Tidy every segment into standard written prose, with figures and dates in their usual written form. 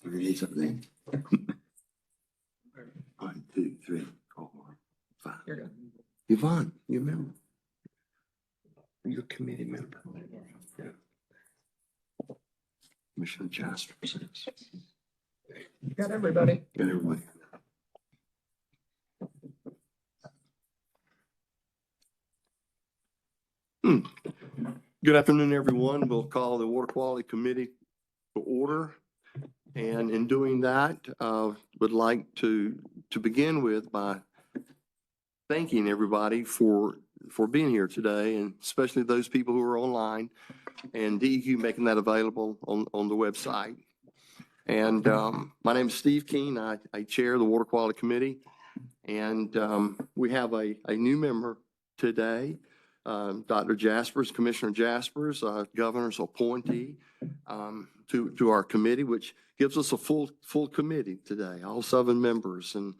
Underneath up there. 1, 2, 3, 4, 5. You're good. Yvonne, you remember? You're a committee member. Yeah. Commissioner Jasper. You got everybody. Got everybody. Good afternoon, everyone. We'll call the Water Quality Committee to order. And in doing that, would like to begin with by thanking everybody for being here today, and especially those people who are online and DEQ making that available on the website. And my name is Steve Keene. I chair the Water Quality Committee. And we have a new member today, Dr. Jaspers, Commissioner Jaspers, Governor's appointee to our committee, which gives us a full committee today, all 7 members. And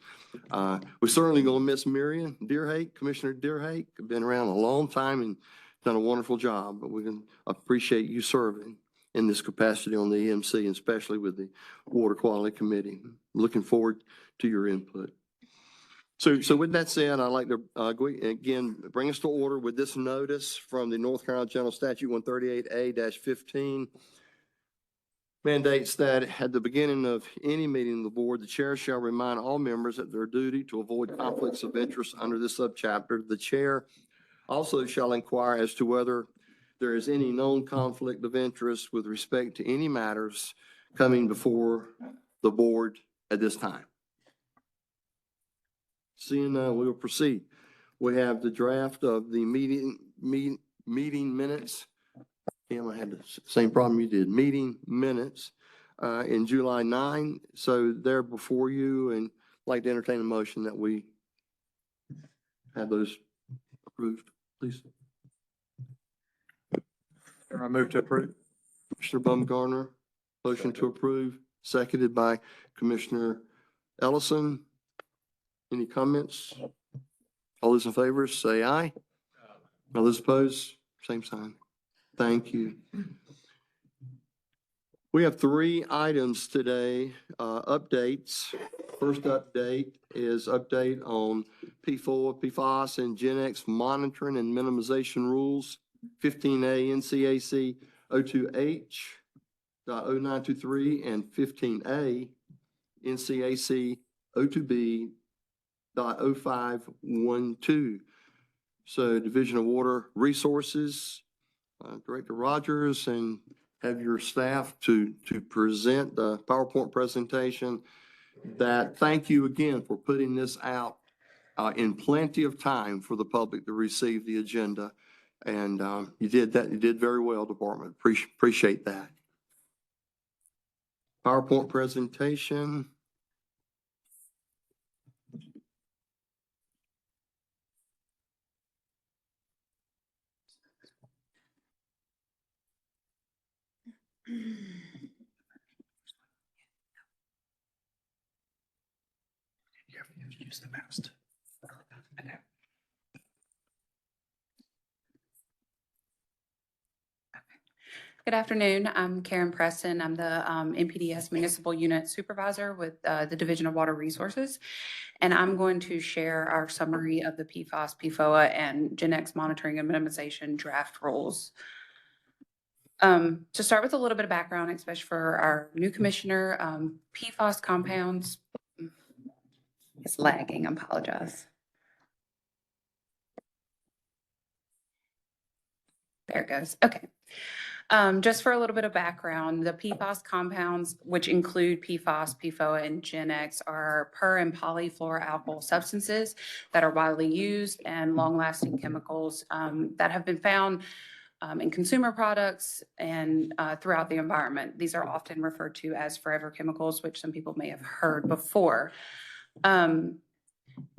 we're certainly going to miss Miriam Deerhake, Commissioner Deerhake. Been around a long time and done a wonderful job, but we can appreciate you serving in this capacity on the EMC, and especially with the Water Quality Committee. Looking forward to your input. So with that said, I'd like to go again, bring us to order with this notice from the North Carolina General Statute 138A-15. Mandates that at the beginning of any meeting of the board, the chair shall remind all members that their duty to avoid conflicts of interest under this subchapter. The chair also shall inquire as to whether there is any known conflict of interest with respect to any matters coming before the board at this time. Seeing none, we will proceed. We have the draft of the meeting minutes. Kim, I had the same problem you did. Meeting minutes in July 9. So they're before you, and I'd like to entertain a motion that we have those approved, please. I move to approve. Commissioner Baumgartner, motion to approve, seconded by Commissioner Ellison. Any comments? All those in favor, say aye. All those opposed, same sign. Thank you. We have 3 items today, updates. First update is update on PFOA, PFOS, and Gen X monitoring and minimization rules, 15A NCAC 02H.0923 and 15A NCAC 02B.0512. So Division of Water Resources, Director Rogers, and have your staff to present the PowerPoint presentation. That thank you again for putting this out in plenty of time for the public to receive the agenda. And you did that. You did very well, Department. Appreciate that. PowerPoint presentation. Use the mouse. Good afternoon. I'm Karen Preston. I'm the MPDS Municipal Unit Supervisor with the Division of Water Resources. And I'm going to share our summary of the PFOS, PFOA, and Gen X monitoring and minimization draft rules. To start with a little bit of background, especially for our new commissioner, PFOS compounds, it's lagging, I apologize. There it goes. Okay. Just for a little bit of background, the PFOS compounds, which include PFOS, PFOA, and Gen X, are per and polyfluoroalkyl substances that are widely used and long-lasting chemicals that have been found in consumer products and throughout the environment. These are often referred to as forever chemicals, which some people may have heard before.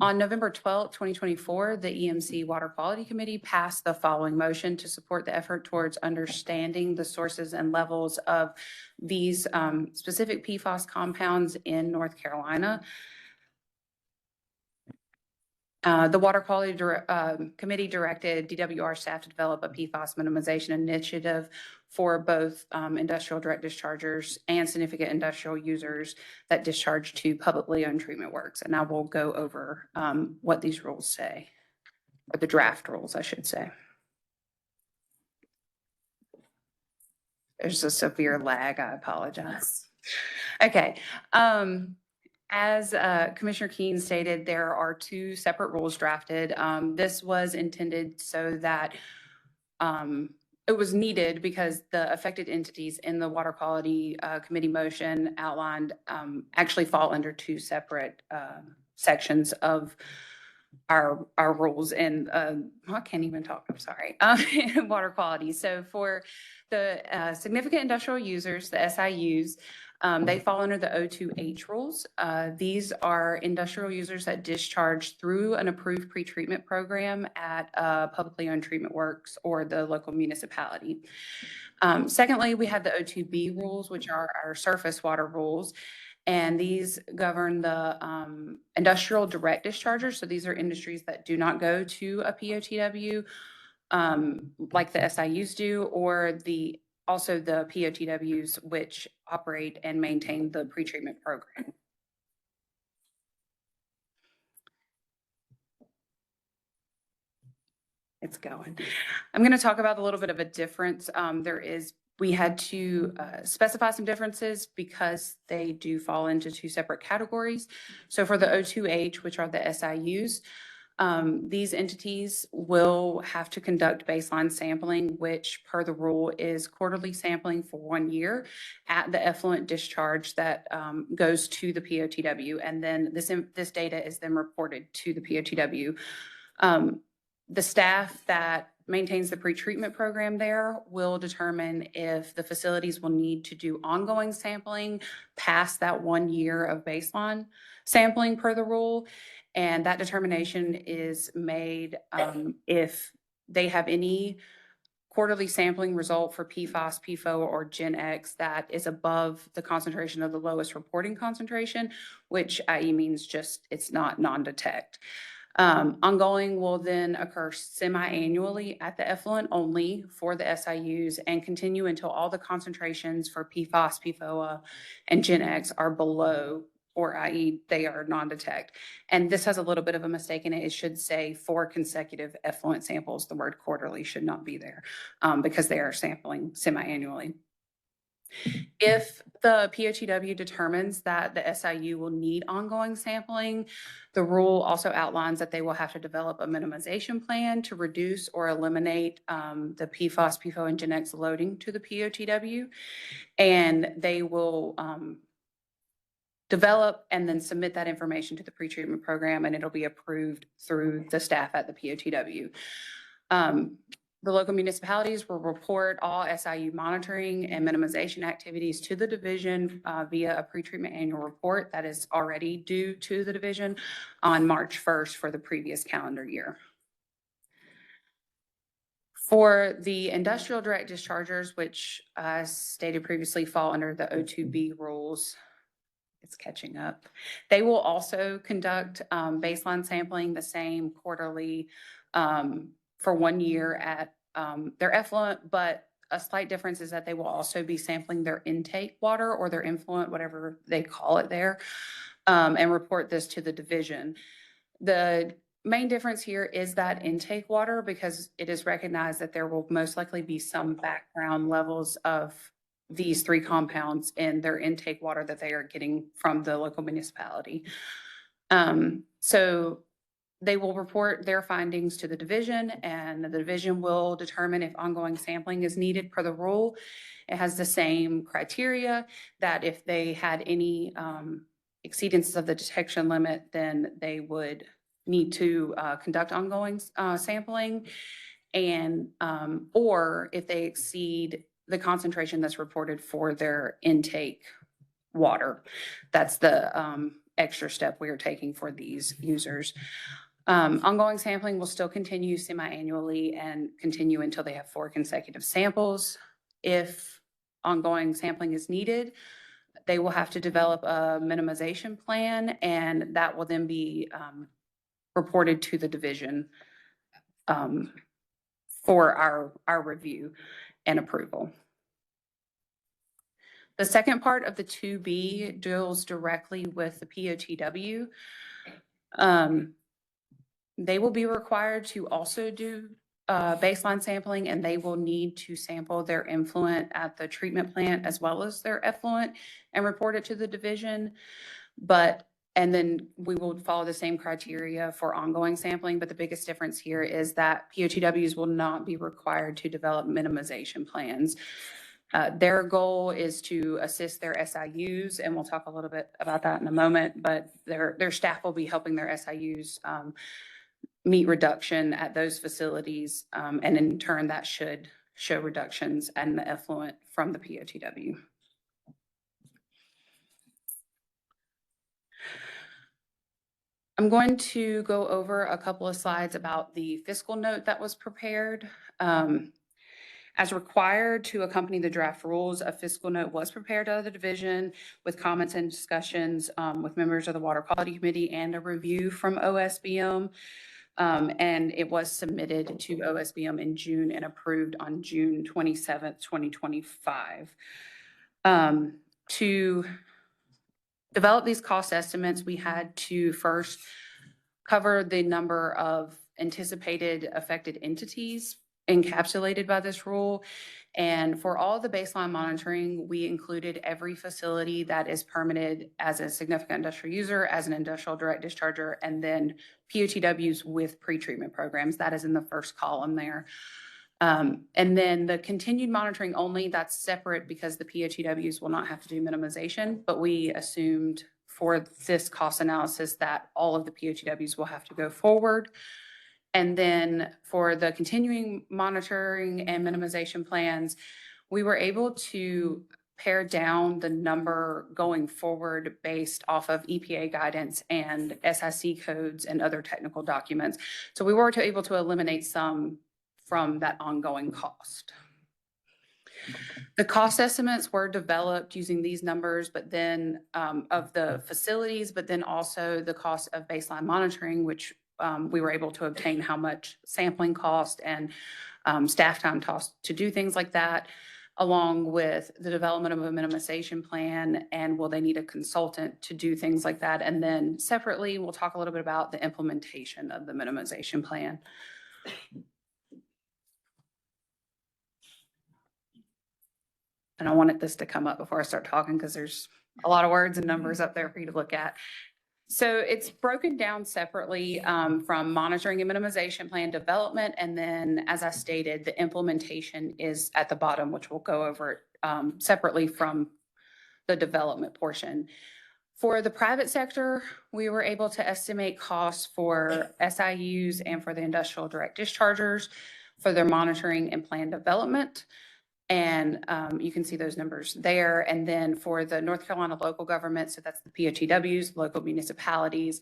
On November 12, 2024, the EMC Water Quality Committee passed the following motion to support the effort towards understanding the sources and levels of these specific PFOS compounds in North Carolina. The Water Quality Committee directed DWR staff to develop a PFAS minimization initiative for both industrial direct dischargers and significant industrial users that discharge to publicly owned treatment works. And I will go over what these rules say, or the draft rules, I should say. There's a severe lag, I apologize. Okay. As Commissioner Keene stated, there are two separate rules drafted. This was intended so that it was needed because the affected entities in the Water Quality Committee motion outlined actually fall under two separate sections of our rules, and I can't even talk, I'm sorry, water quality. So for the significant industrial users, the SIUs, they fall under the O2H rules. These are industrial users that discharge through an approved pretreatment program at publicly owned treatment works or the local municipality. Secondly, we have the O2B rules, which are our surface water rules. And these govern the industrial direct dischargers. So these are industries that do not go to a POTW like the SIUs do, or also the POTWs which operate and maintain the pretreatment program. It's going. I'm going to talk about a little bit of a difference. We had to specify some differences because they do fall into two separate categories. So for the O2H, which are the SIUs, these entities will have to conduct baseline sampling, which per the rule is quarterly sampling for 1 year at the effluent discharge that goes to the POTW. And then this data is then reported to the POTW. The staff that maintains the pretreatment program there will determine if the facilities will need to do ongoing sampling past that 1 year of baseline sampling per the rule. And that determination is made if they have any quarterly sampling result for PFAS, PFOA, or Gen X that is above the concentration of the lowest reporting concentration, which i.e. means just it's not non-detect. Ongoing will then occur semi-annually at the effluent only for the SIUs and continue until all the concentrations for PFAS, PFOA, and Gen X are below, or i.e. they are non-detect. And this has a little bit of a mistake in it. It should say 4 consecutive effluent samples. The word quarterly should not be there because they are sampling semi-annually. If the POTW determines that the SIU will need ongoing sampling, the rule also outlines that they will have to develop a minimization plan to reduce or eliminate the PFAS, PFOA, and Gen X loading to the POTW. And they will develop and then submit that information to the pretreatment program, and it'll be approved through the staff at the POTW. The local municipalities will report all SIU monitoring and minimization activities to the division via a pretreatment annual report that is already due to the division on March 1st for the previous calendar year. For the industrial direct dischargers, which as stated previously fall under the O2B rules, it's catching up. They will also conduct baseline sampling the same quarterly for 1 year at their effluent, but a slight difference is that they will also be sampling their intake water or their influent, whatever they call it there, and report this to the division. The main difference here is that intake water, because it is recognized that there will most likely be some background levels of these 3 compounds in their intake water that they are getting from the local municipality. So they will report their findings to the division, and the division will determine if ongoing sampling is needed per the rule. It has the same criteria that if they had any exceedances of the detection limit, then they would need to conduct ongoing sampling, and or if they exceed the concentration that's reported for their intake water. That's the extra step we are taking for these users. Ongoing sampling will still continue semi-annually and continue until they have 4 consecutive samples. If ongoing sampling is needed, they will have to develop a minimization plan, and that will then be reported to the division for our review and approval. The second part of the 2B deals directly with the POTW. They will be required to also do baseline sampling, and they will need to sample their influent at the treatment plant as well as their effluent and report it to the division. And then we will follow the same criteria for ongoing sampling, but the biggest difference here is that POTWs will not be required to develop minimization plans. Their goal is to assist their SIUs, and we'll talk a little bit about that in a moment, but their staff will be helping their SIUs meet reduction at those facilities, and in turn that should show reductions in the effluent from the POTW. I'm going to go over a couple of slides about the fiscal note that was prepared. As required to accompany the draft rules, a fiscal note was prepared out of the division with comments and discussions with members of the Water Quality Committee and a review from OSBM. And it was submitted to OSBM in June and approved on June 27th, 2025. To develop these cost estimates, we had to first cover the number of anticipated affected entities encapsulated by this rule. And for all the baseline monitoring, we included every facility that is permitted as a significant industrial user, as an industrial direct discharger, and then POTWs with pretreatment programs. That is in the first column there. And then the continued monitoring only, that's separate because the POTWs will not have to do minimization, but we assumed for this cost analysis that all of the POTWs will have to go forward. And then for the continuing monitoring and minimization plans, we were able to pare down the number going forward based off of EPA guidance and SIC codes and other technical documents. So we were able to eliminate some from that ongoing cost. The cost estimates were developed using these numbers, but then of the facilities, but then also the cost of baseline monitoring, which we were able to obtain how much sampling cost and staff time cost to do things like that, along with the development of a minimization plan, and will they need a consultant to do things like that. And then separately, we'll talk a little bit about the implementation of the minimization plan. And I wanted this to come up before I start talking because there's a lot of words and numbers up there for you to look at. So it's broken down separately from monitoring and minimization plan development. And then, as I stated, the implementation is at the bottom, which we'll go over separately from the development portion. For the private sector, we were able to estimate costs for SIUs and for the industrial direct dischargers for their monitoring and plan development. And you can see those numbers there. And then for the North Carolina local government, so that's the POTWs, local municipalities,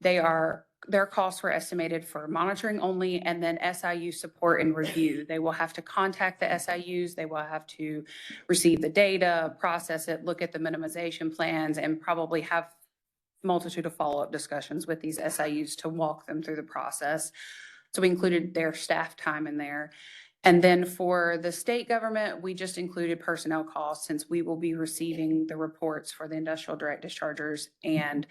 their costs were estimated for monitoring only, and then SIU support and review. They will have to contact the SIUs, they will have to receive the data, process it, look at the minimization plans, and probably have multitude of follow-up discussions with these SIUs to walk them through the process. So we included their staff time in there. And then for the state government, we just included personnel costs since we will be receiving the reports for the industrial direct dischargers and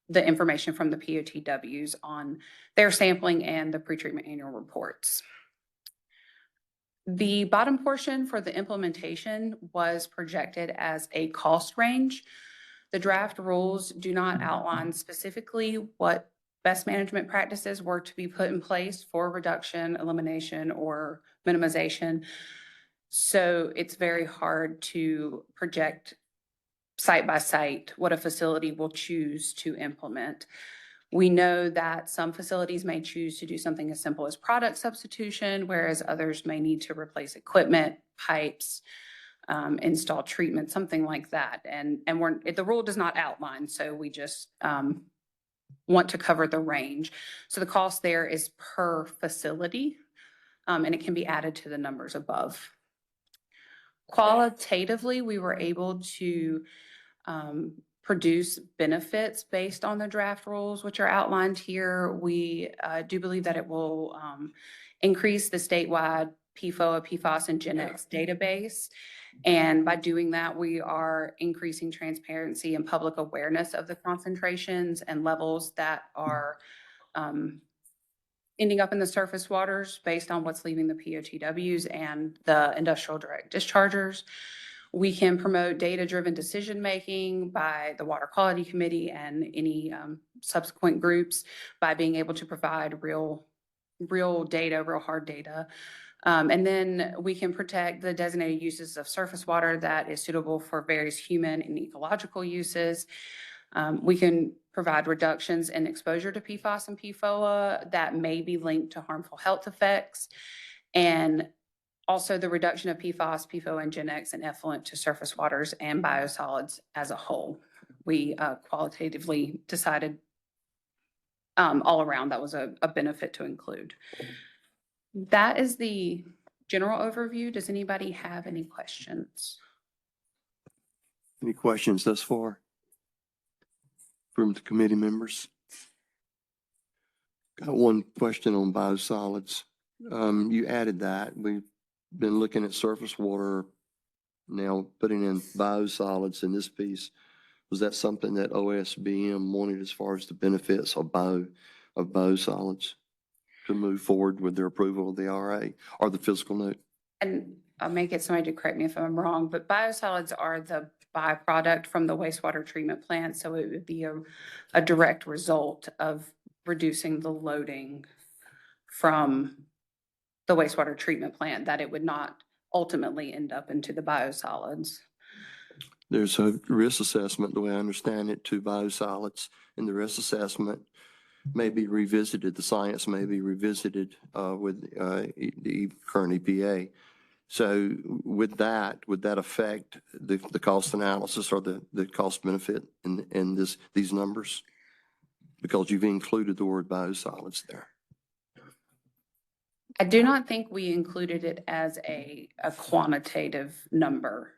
the information from the POTWs on their sampling and the pretreatment annual reports. The bottom portion for the implementation was projected as a cost range. The draft rules do not outline specifically what best management practices were to be put in place for reduction, elimination, or minimization. So it's very hard to project site by site what a facility will choose to implement. We know that some facilities may choose to do something as simple as product substitution, whereas others may need to replace equipment, pipes, install treatment, something like that. And the rule does not outline, so we just want to cover the range. So the cost there is per facility, and it can be added to the numbers above. Qualitatively, we were able to produce benefits based on the draft rules, which are outlined here. We do believe that it will increase the statewide PFOA, PFAS, and GenX database. And by doing that, we are increasing transparency and public awareness of the concentrations and levels that are ending up in the surface waters based on what's leaving the POTWs and the industrial direct dischargers. We can promote data-driven decision-making by the Water Quality Committee and any subsequent groups by being able to provide real data, real hard data. And then we can protect the designated uses of surface water that is suitable for various human and ecological uses. We can provide reductions in exposure to PFAS and PFOA that may be linked to harmful health effects. And also the reduction of PFAS, PFOA, and GenX and effluent to surface waters and biosolids as a whole. We qualitatively decided all around that was a benefit to include. That is the general overview. Does anybody have any questions? Any questions thus far from the committee members? Got one question on biosolids. You added that. We've been looking at surface water, now putting in biosolids in this piece. Was that something that OSBM wanted as far as the benefits of biosolids to move forward with their approval of the RA or the physical note? And I'll make it somebody to correct me if I'm wrong, but biosolids are the byproduct from the wastewater treatment plant. So it would be a direct result of reducing the loading from the wastewater treatment plant, that it would not ultimately end up into the biosolids. There's a risk assessment, the way I understand it, to biosolids, and the risk assessment may be revisited, the science may be revisited with the current EPA. So with that, would that affect the cost analysis or the cost benefit in these numbers? Because you've included the word biosolids there. I do not think we included it as a quantitative number.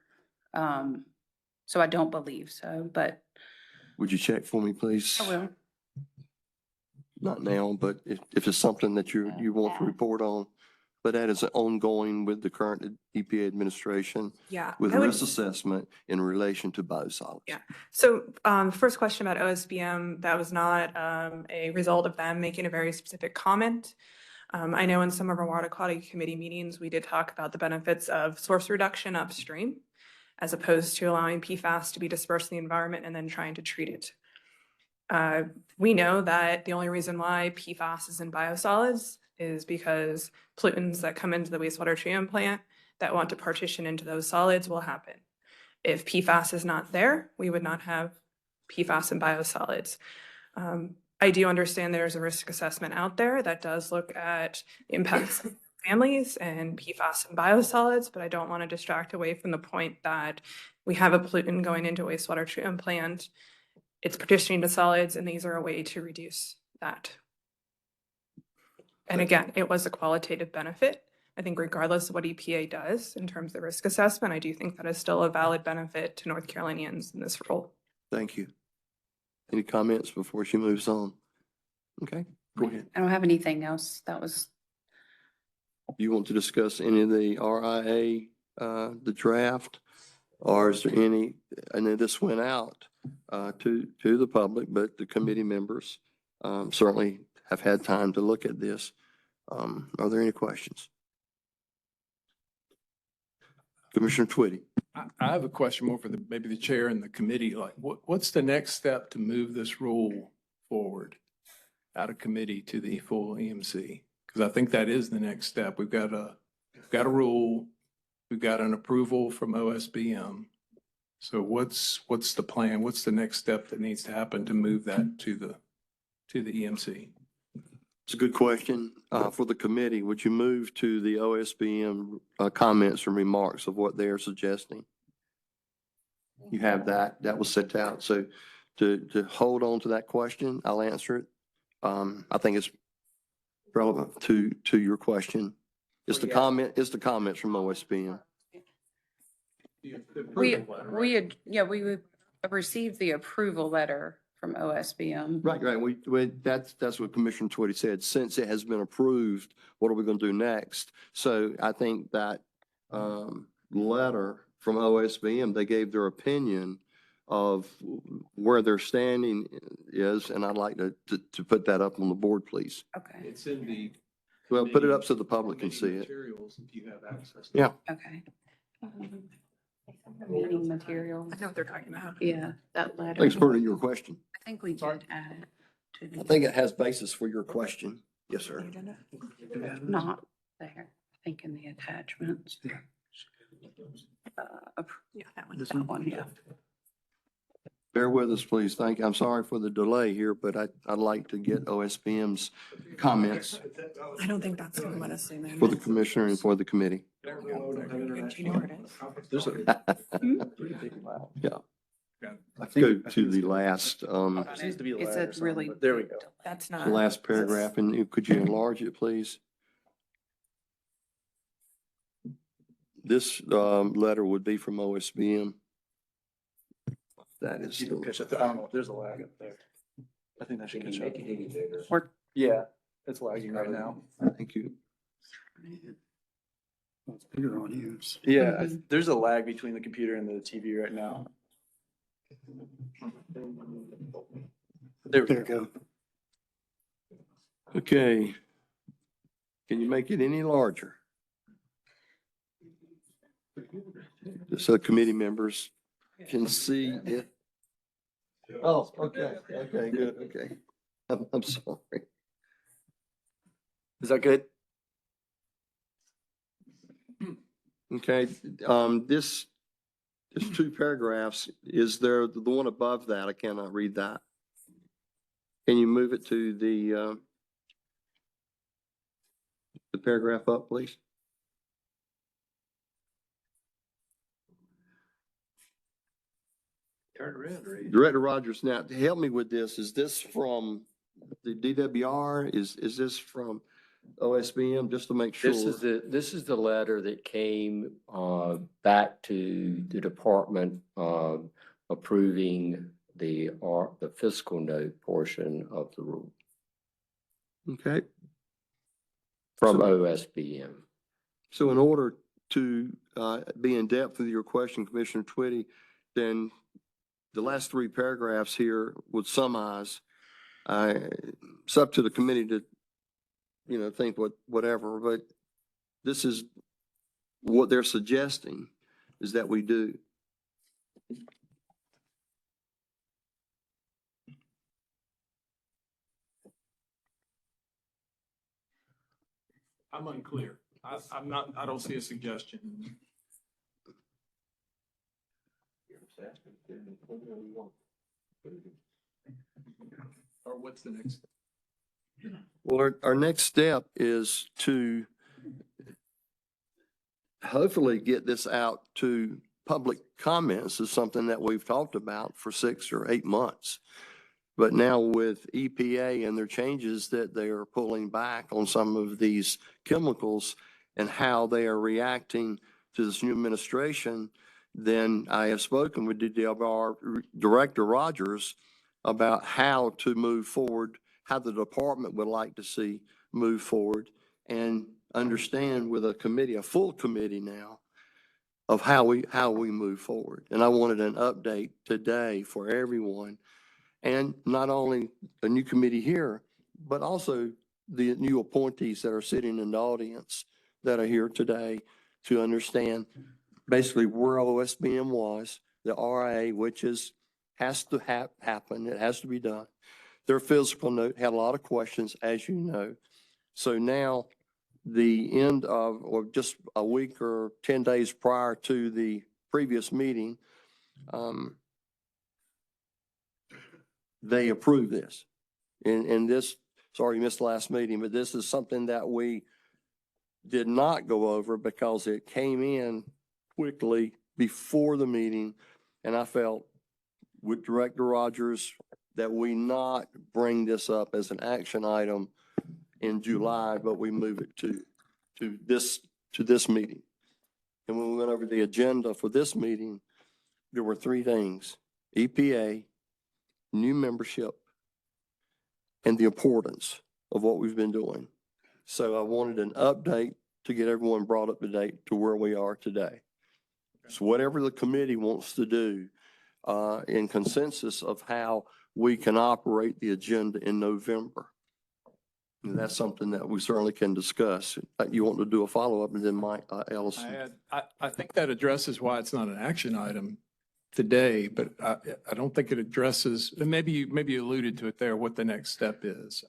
So I don't believe so, but. Would you check for me, please? I will. Not now, but if it's something that you want to report on, but that is ongoing with the current EPA administration. Yeah. With risk assessment in relation to biosolids. Yeah. So first question about OSBM, that was not a result of them making a very specific comment. I know in some of our water quality committee meetings, we did talk about the benefits of source reduction upstream, as opposed to allowing PFAS to be dispersed in the environment and then trying to treat it. We know that the only reason why PFAS is in biosolids is because pollutants that come into the wastewater treatment plant that want to partition into those solids will happen. If PFAS is not there, we would not have PFAS in biosolids. I do understand there's a risk assessment out there that does look at the impacts of families and PFAS and biosolids, but I don't want to distract away from the point that we have a pollutant going into a wastewater treatment plant. It's partitioning to solids, and these are a way to reduce that. And again, it was a qualitative benefit. I think regardless of what EPA does in terms of risk assessment, I do think that is still a valid benefit to North Carolinians in this role. Thank you. Any comments before she moves on? Okay, go ahead. I don't have anything else. That was. You want to discuss any of the RIA, the draft, or is there any, I know this went out to the public, but the committee members certainly have had time to look at this. Are there any questions? Commissioner Twitty. I have a question more for maybe the chair and the committee. Like, what's the next step to move this rule forward out of committee to the full EMC? Because I think that is the next step. We've got a rule, we've got an approval from OSBM. So what's the plan? What's the next step that needs to happen to move that to the EMC? It's a good question. For the committee, would you move to the OSBM comments and remarks of what they're suggesting? You have that was set out. So to hold on to that question, I'll answer it. I think it's relevant to your question. It's the comments from OSBM. We would received the approval letter from OSBM. Right, right. That's what Commissioner Twitty said. Since it has been approved, what are we going to do next? So I think that, letter from OSBM, they gave their opinion of where their standing is, and I'd like to put that up on the board, please. Okay, It's in the. Well, put it up so the public can see committee it. Materials, if you have access. Yeah. okay. Meeting materials. I know what they're talking about. Yeah, that letter. Thanks for your question. I think we did add it to the. I think it has basis for your question. Yes, sir. Agenda. Not there, I think in the attachments. Yeah, that one. That one, yeah. Bear with us, please. Thank you. I'm sorry for the delay here, but I'd like to get OSBM's comments I don't think that's gonna let us zoom in. for the commissioner and for the committee. Do you know where it is? There's a. Yeah. Let's go to the last, Seems to be a It's ladder a or something, really. but there we go. That's the not. last paragraph, and could you enlarge it, please? This, letter would be from OSBM. That is, You can catch up. I don't know if there's a lag up there. I think that should catch up. Or- Yeah, it's lagging right now. thank you. It's bigger on you. Yeah, Mhm. there's a lag between the computer and the TV right now. There we There you go. go. Okay. Can you make it any larger? Just so committee members can see it. Oh, okay, okay, good, okay. I'm sorry. Is that good? Okay, this two paragraphs, is there, the one above that, I cannot read that. Can you move it to the paragraph up, please? Director Rogers, now, help me with this. Is this from the DWR? Is this from OSBM, just to make sure? This is the letter that came back to the department approving the fiscal note portion of the rule Okay, from So- OSBM. so in order to be in depth with your question, Commissioner Twitty, then the last three paragraphs here would summarize. It's up to the committee to, think whatever, but this is what they're suggesting is that we do. I'm unclear. I don't see a suggestion. Or what's the next? Well, our next step is to hopefully get this out to public comments, is something that we've talked about for 6 or 8 months. But now with EPA and their changes that they are pulling back on some of these chemicals and how they are reacting to this new administration, then I have spoken with DWR Director Rogers about how to move forward, how the department would like to see move forward, and understand with a committee, a full committee now, of how we move forward. And I wanted an update today for everyone. And not only a new committee here, but also the new appointees that are sitting in the audience that are here today to understand basically where OSBM was, the RA, which has to happen, it has to be done. Their physical note had a lot of questions, as you know. So now the end of, or just a week or 10 days prior to the previous meeting, they approved this. And this, sorry you missed the last meeting, but this is something that we did not go over because it came in quickly before the meeting. And I felt with Director Rogers that we not bring this up as an action item in July, but we move it to this meeting. And when we went over the agenda for this meeting, there were 3 things. EPA, new membership, and the importance of what we've been doing. So I wanted an update to get everyone brought up to date to where we are today. So whatever the committee wants to do, in consensus of how we can operate the agenda in November. And that's something that we certainly can discuss. You want to do a follow-up, and then Mike Ellison. I think that addresses why it's not an action item today, but I don't think it addresses, and maybe you alluded to it there, what the next step is.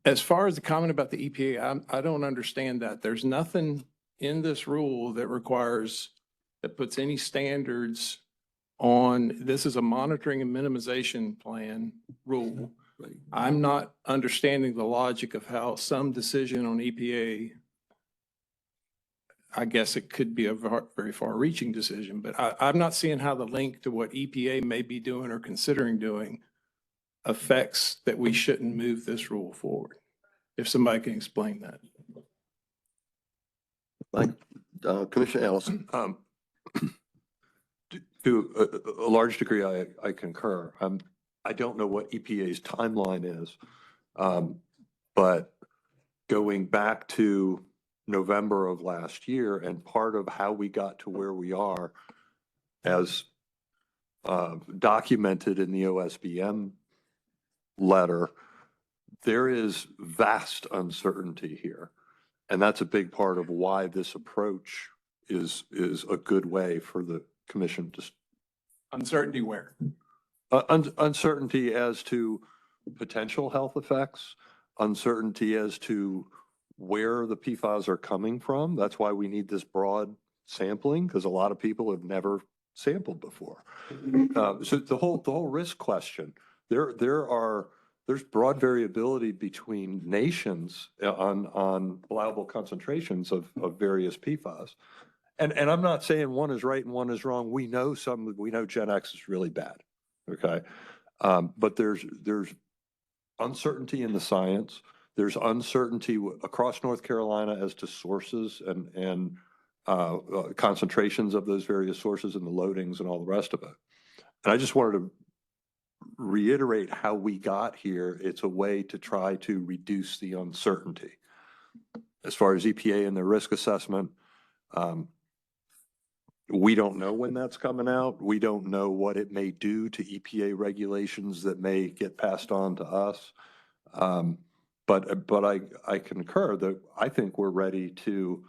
As far as the comment about the EPA, I don't understand that. There's nothing in this rule that puts any standards on, this is a monitoring and minimization plan rule. I'm not understanding the logic of how some decision on EPA, I guess it could be a very far-reaching decision, but I'm not seeing how the link to what EPA may be doing or considering doing affects that we shouldn't move this rule forward. If somebody can explain that. Commissioner Ellison. To a large degree, I concur. I don't know what EPA's timeline is, but going back to November of last year, and part of how we got to where we are, as documented in the OSBM letter, there is vast uncertainty here. And that's a big part of why this approach is a good way for the commission to. Uncertainty where? Uncertainty as to potential health effects, uncertainty as to where the PFAS are coming from. That's why we need this broad sampling, because a lot of people have never sampled before. So the whole risk question, there's broad variability between nations on allowable concentrations of various PFAS. And I'm not saying one is right and one is wrong. We know Gen X is really bad. Okay. But there's uncertainty in the science. There's uncertainty across North Carolina as to sources and concentrations of those various sources and the loadings and all the rest of it. And I just wanted to reiterate how we got here. It's a way to try to reduce the uncertainty. As far as EPA and their risk assessment, we don't know when that's coming out. We don't know what it may do to EPA regulations that may get passed on to us. But I concur that I think we're ready to,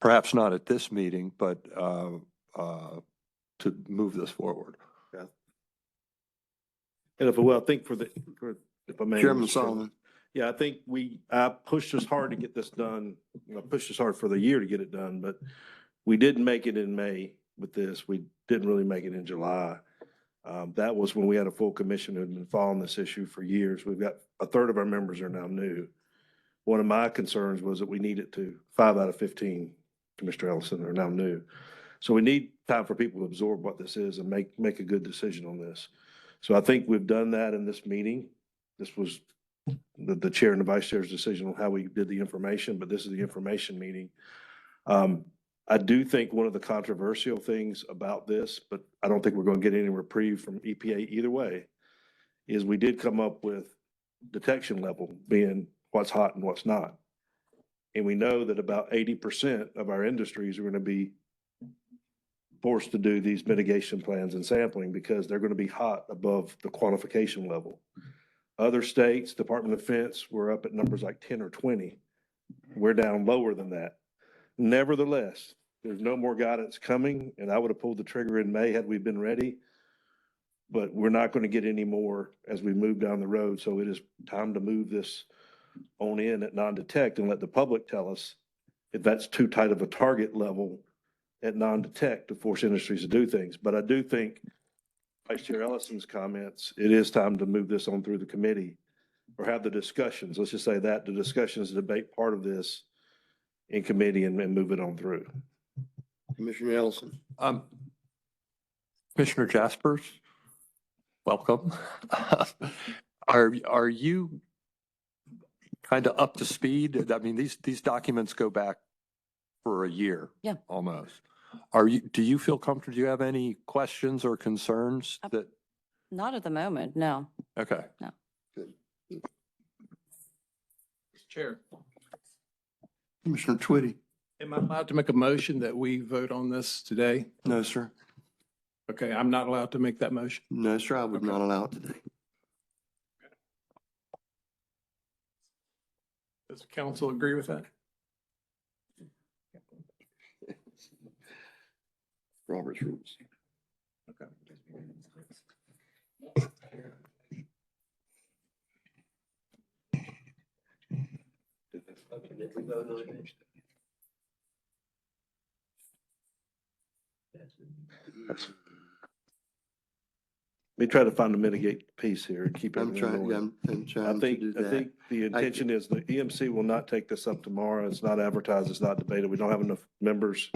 perhaps not at this meeting, but to move this forward. And if I may. Chairman Solomon. Yeah, I think I pushed us hard to get this done. I pushed us hard for the year to get it done, but we didn't make it in May with this. We didn't really make it in July. That was when we had a full commission who had been following this issue for years. We've got a third of our members are now new. One of my concerns was that we needed 5 out of 15, Mr. Ellison, are now new. So we need time for people to absorb what this is and make a good decision on this. So I think we've done that in this meeting. This was the chair and the vice chair's decision on how we did the information, but this is the information meeting. I do think one of the controversial things about this, but I don't think we're going to get any reprieve from EPA either way, is we did come up with detection level being what's hot and what's not. And we know that about 80% of our industries are going to be forced to do these mitigation plans and sampling because they're going to be hot above the qualification level. Other states, Department of Defense, we're up at numbers like 10 or 20. We're down lower than that. Nevertheless, there's no more guidance coming, and I would have pulled the trigger in May had we been ready. But we're not going to get any more as we move down the road. So it is time to move this on in at non-detect and let the public tell us if that's too tight of a target level at non-detect to force industries to do things. But I do think Vice Chair Ellison's comments, it is time to move this on through the committee or have the discussions. Let's just say that the discussions, debate part of this in committee and move it on through. Commissioner Ellison. Commissioner Jaspers, welcome. Are you kind of up to speed? I mean, these documents go back for a year. Yeah. Almost. Do you feel comfortable? Do you have any questions or concerns that, Not at the moment, no. okay. Chair, Commissioner Twitty? am I allowed to make a motion that we vote on this today? No, sir. Okay, I'm not allowed to make that motion. No, sir, I would Okay. not allow it today. Does the council agree with that? Robert's rules. Okay. We try to find a mitigate piece here and keep I'm everything in trying, yeah, order. I'm I trying to think, do I that. think the intention is the EMC will not take this up tomorrow. It's not advertised, it's not debated. We don't have enough members.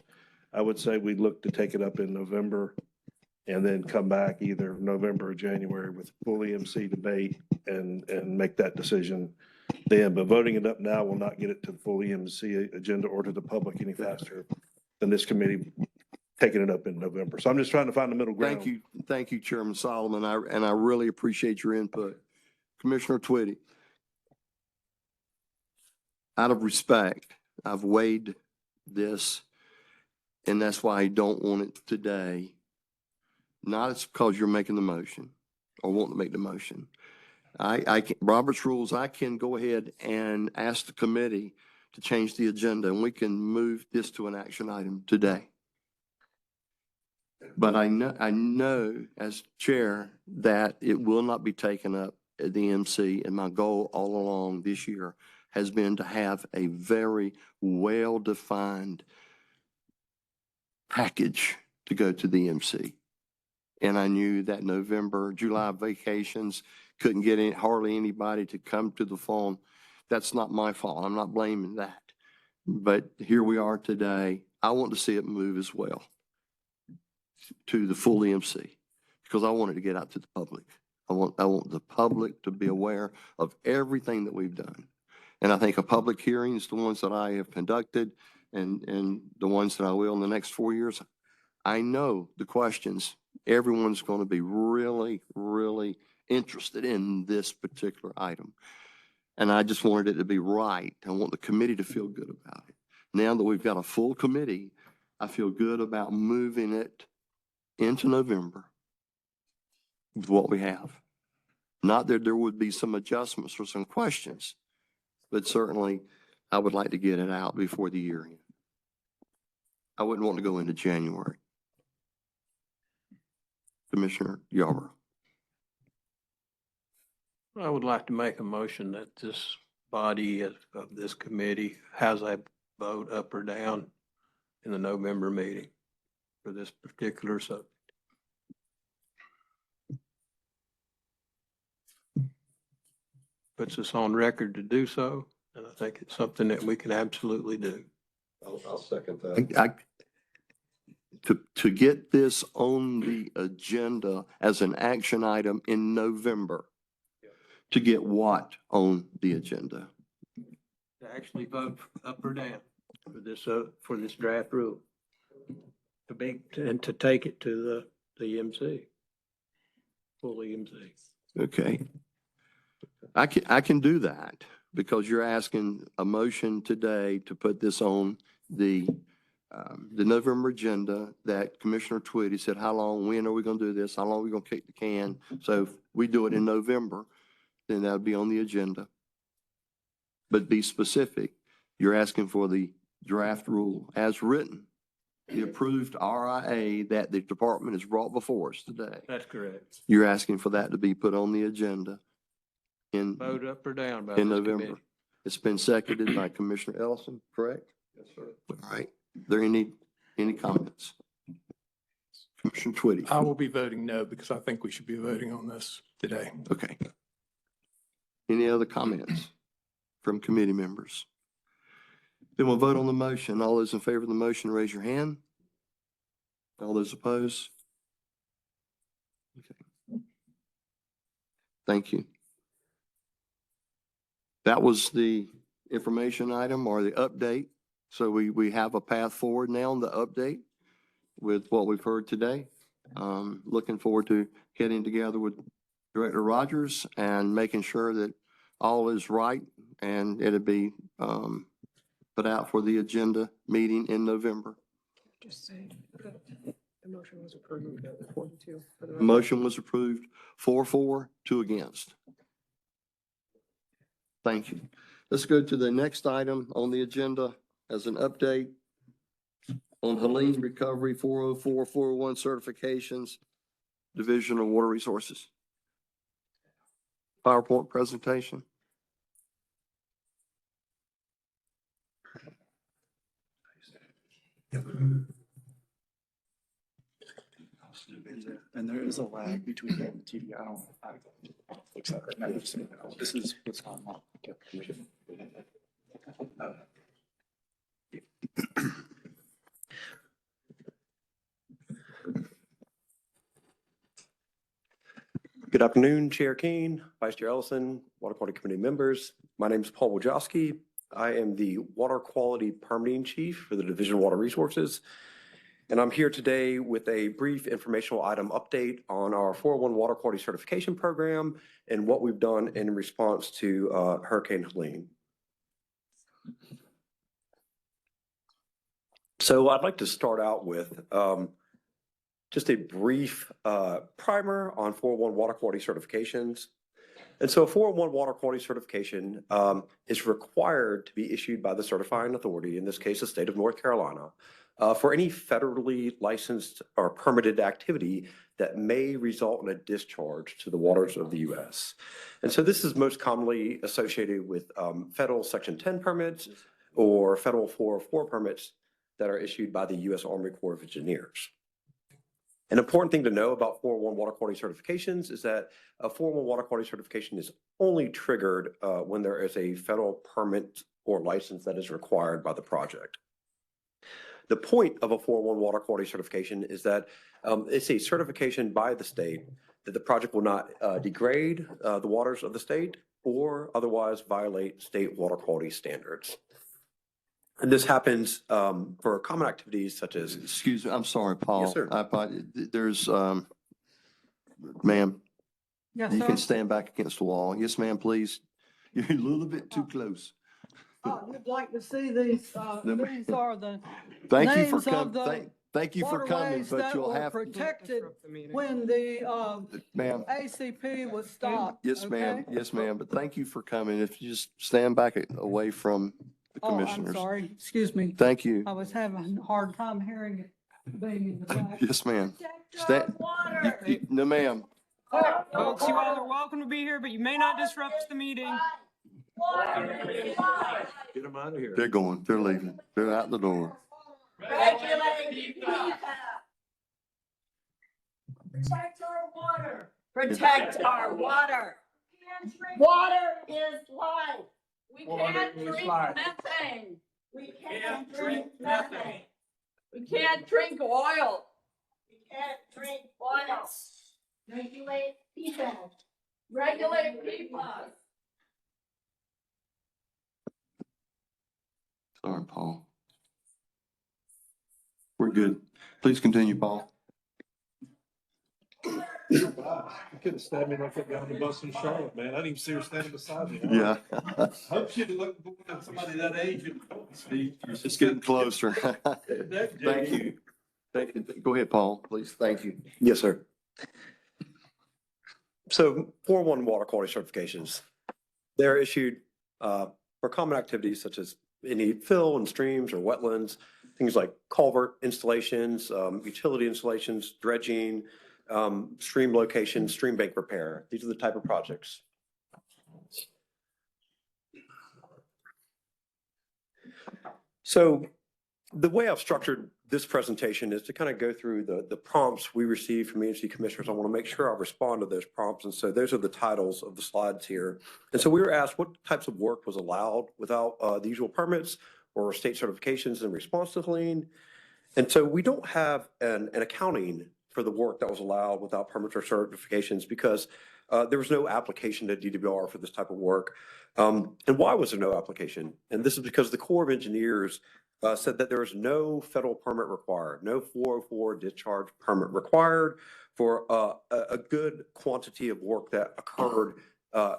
I would say we look to take it up in November and then come back either November or January with full EMC debate and make that decision then. But voting it up now will not get it to the full EMC agenda or to the public any faster than this committee taking it up in November. So I'm just trying to find the middle ground. Thank you, Chairman Solomon. I really appreciate your input. Commissioner Twitty. Out of respect, I've weighed this, and that's why I don't want it today. Not it's because you're making the motion or wanting to make the motion. Robert's rules, I can go ahead and ask the committee to change the agenda, and we can move this to an action item today. But I know as chair that it will not be taken up at the MC, and my goal all along this year has been to have a very well-defined package to go to the MC. And I knew that November, July vacations couldn't get hardly anybody to come to the phone. That's not my fault. I'm not blaming that. But here we are today. I want to see it move as well to the full EMC because I want it to get out to the public. I want the public to be aware of everything that we've done. And I think a public hearings, the ones that I have conducted and the ones that I will in the next 4 years, I know the questions. Everyone's going to be really, really interested in this particular item. And I just wanted it to be right. I want the committee to feel good about it. Now that we've got a full committee, I feel good about moving it into November with what we have. Not that there would be some adjustments or some questions, but certainly I would like to get it out before the year end. I wouldn't want to go into January. Commissioner Yarborough. I would like to make a motion that this body of this committee has a vote up or down in the November meeting for this particular subject. Puts us on record to do so, and I think it's something that we can absolutely do. I'll second that. To get this on the agenda as an action item in November, to get what on the agenda? To actually vote up or down for this draft rule. And to take it to the EMC, full EMC. Okay. I can do that because you're asking a motion today to put this on the November agenda that Commissioner Twitty said, when are we going to do this? How long are we going to kick the can? So if we do it in November, then that'll be on the agenda. But be specific. You're asking for the draft rule as written, the approved RIA that the department has brought before us today. That's correct. You're asking for that to be put on the agenda in Vote up or down by in this November. committee. It's been seconded by Commissioner Ellison, correct? Yes, sir. All right. There any comments? Commissioner Twitty? I will be voting no because I think we should be voting on this today. Okay. Any other comments from committee members? Then we'll vote on the motion. All those in favor of the motion, raise your hand. All those opposed? Okay. Thank you. That was the information item or the update. So we have a path forward now on the update. with what we've heard today. Looking forward to getting together with Director Rogers and making sure that all is right and it'll be put out for the agenda meeting in November. Just say the motion was approved at 42. for the record. Motion was approved, 4-4, 2 against. Thank you. Let's go to the next item on the agenda as an update on Helene Recovery 404, 401 certifications, Division of Water Resources. PowerPoint presentation. And there is a lag between the TDI. I'll fix that right now. This is what's on my commission. Good afternoon, Chair Kane, Vice Chair Ellison, Water Quality Committee members. My name is Paul Wojcicki. I am the Water Quality Permitting Chief for the Division of Water Resources. And I'm here today with a brief informational item update on our 401 Water Quality Certification Program and what we've done in response to Hurricane Helene. So I'd like to start out with just a brief primer on 401 water quality certifications. And so a 401 water quality certification is required to be issued by the certifying authority, in this case, the state of North Carolina, for any federally licensed or permitted activity that may result in a discharge to the waters of the U.S. And so this is most commonly associated with federal Section 10 permits or federal 404 permits that are issued by the U.S. Army Corps of Engineers. An important thing to know about 401 water quality certifications is that a 401 water quality certification is only triggered when there is a federal permit or license that is required by the project. The point of a 401 water quality certification is that it's a certification by the state that the project will not degrade the waters of the state or otherwise violate state water quality standards. And this happens for common activities such as. Excuse me, I'm sorry, Paul. Yes, sir. There's, ma'am, Yes, you sir. can stand back against the wall. Yes, ma'am, please. You're a little bit too close. You'd like to see these, these are the Thank you for names of coming. the Thank you for coming, waterways but that you'll were have, protected Disrupt the meeting. when the ma'am. ACP was stopped. Yes, ma'am. okay? Yes, ma'am. But thank you for coming. If you just stand back away from the Oh, I'm commissioners. sorry, excuse me. Thank you. I was having a hard time hearing it being in the back. Yes, ma'am. No, ma'am. Folks, you all are welcome to be here, but you may not disrupt the meeting. Get them out of here. They're going. They're leaving. They're out the door. Protect our water. Protect our water. Water is life. We can't drink methane. We can't drink methane. We can't drink oil. We can't drink oil. Regulate PFAS. Regulate PFAS. Sorry, Paul. We're good. Please continue, Paul. You could have stabbed me like that guy on the bus in Charlotte, man. I didn't even see her standing beside me. Yeah. Hope she'd look at somebody that age and speak. It's getting closer. Thank you. Thank you. Go ahead, Paul, please. Thank you. Yes, sir. So 401 water quality certifications, they're issued for common activities such as any fill in streams or wetlands, things like culvert installations, utility installations, dredging, stream location, stream bank repair. These are the type of projects. So the way I've structured this presentation is to kind of go through the prompts we received from EMC commissioners. I want to make sure I respond to those prompts. And so those are the titles of the slides here. And so we were asked what types of work was allowed without the usual permits or state certifications in response to Helene. And so we don't have an accounting for the work that was allowed without permits or certifications because there was no application to DWR for this type of work. And why was there no application? And this is because the Corps of Engineers said that there is no federal permit required, no 404 discharge permit required for a good quantity of work that occurred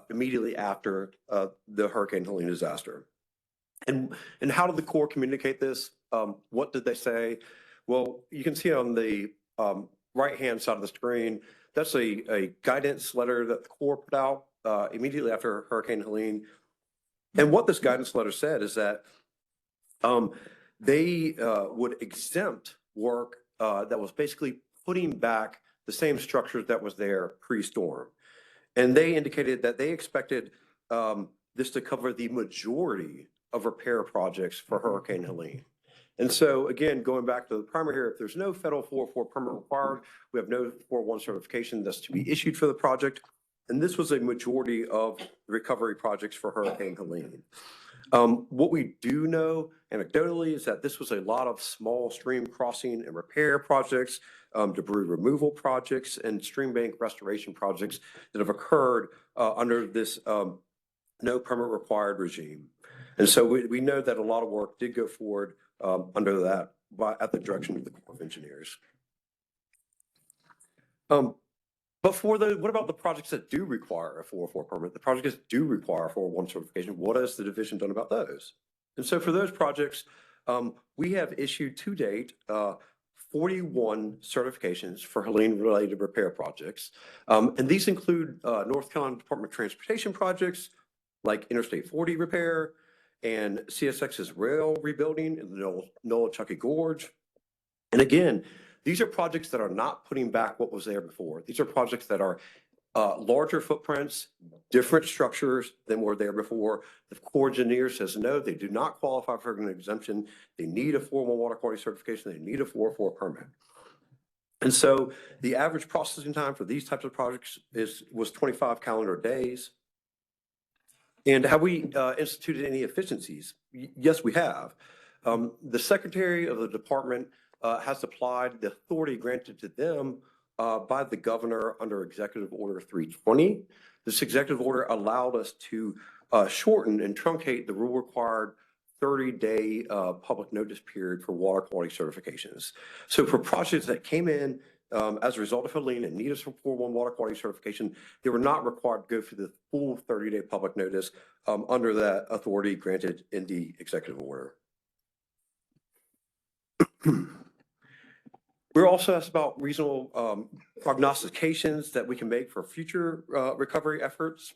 immediately after the Hurricane Helene disaster. And how did the Corps communicate this? What did they say? Well, you can see on the right-hand side of the screen, that's a guidance letter that the Corps put out immediately after Hurricane Helene. And what this guidance letter said is that they would exempt work that was basically putting back the same structures that was there pre-storm. And they indicated that they expected this to cover the majority of repair projects for Hurricane Helene. And so again, going back to the primer here, if there's no federal 404 permit required, we have no 401 certification that's to be issued for the project. And this was a majority of the recovery projects for Hurricane Helene. What we do know anecdotally is that this was a lot of small stream crossing and repair projects, debris removal projects, and stream bank restoration projects that have occurred under this no permit required regime. And so we know that a lot of work did go forward under that at the direction of the Corps of Engineers. But what about the projects that do require a 404 permit? The projects that do require a 401 certification, what has the division done about those? And so for those projects, we have issued to date 41 certifications for Helene-related repair projects. And these include North Carolina Department of Transportation projects like Interstate 40 repair and CSX's rail rebuilding in the Nollachucky Gorge. And again, these are projects that are not putting back what was there before. These are projects that are larger footprints, different structures than were there before. The Corps engineer says no, they do not qualify for an exemption. They need a 401 water quality certification. They need a 404 permit. And so the average processing time for these types of projects was 25 calendar days. And have we instituted any efficiencies? Yes, we have. The Secretary of the Department has applied the authority granted to them by the governor under Executive Order 320. This executive order allowed us to shorten and truncate the rule required 30-day public notice period for water quality certifications. So for projects that came in as a result of Helene and need us for 401 water quality certification, they were not required to go through the full 30-day public notice under that authority granted in the executive order. We're also asked about reasonable prognostications that we can make for future recovery efforts.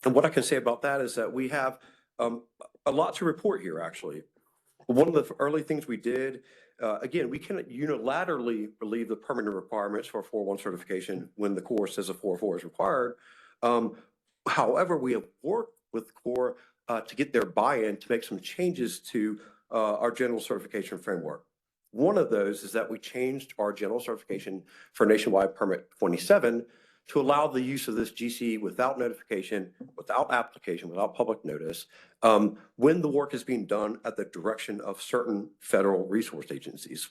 And what I can say about that is that we have a lot to report here, actually. One of the early things we did, again, we cannot unilaterally relieve the permanent requirements for a 401 certification when the Corps says a 404 is required. However, we have worked with the Corps to get their buy-in to make some changes to our general certification framework. One of those is that we changed our general certification for nationwide permit 27 to allow the use of this GC without notification, without application, without public notice, when the work is being done at the direction of certain federal resource agencies.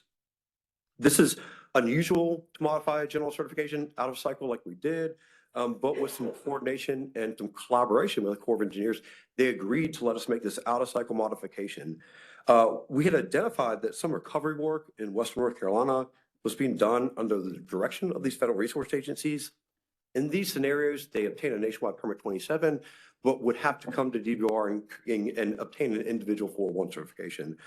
This is unusual to modify a general certification out of cycle like we did, but with some coordination and some collaboration with the Corps of Engineers, they agreed to let us make this out of cycle modification. We had identified that some recovery work in Western North Carolina was being done under the direction of these federal resource agencies. In these scenarios, they obtain a nationwide permit 27, but would have to come to DBR and obtain an individual 401 certification.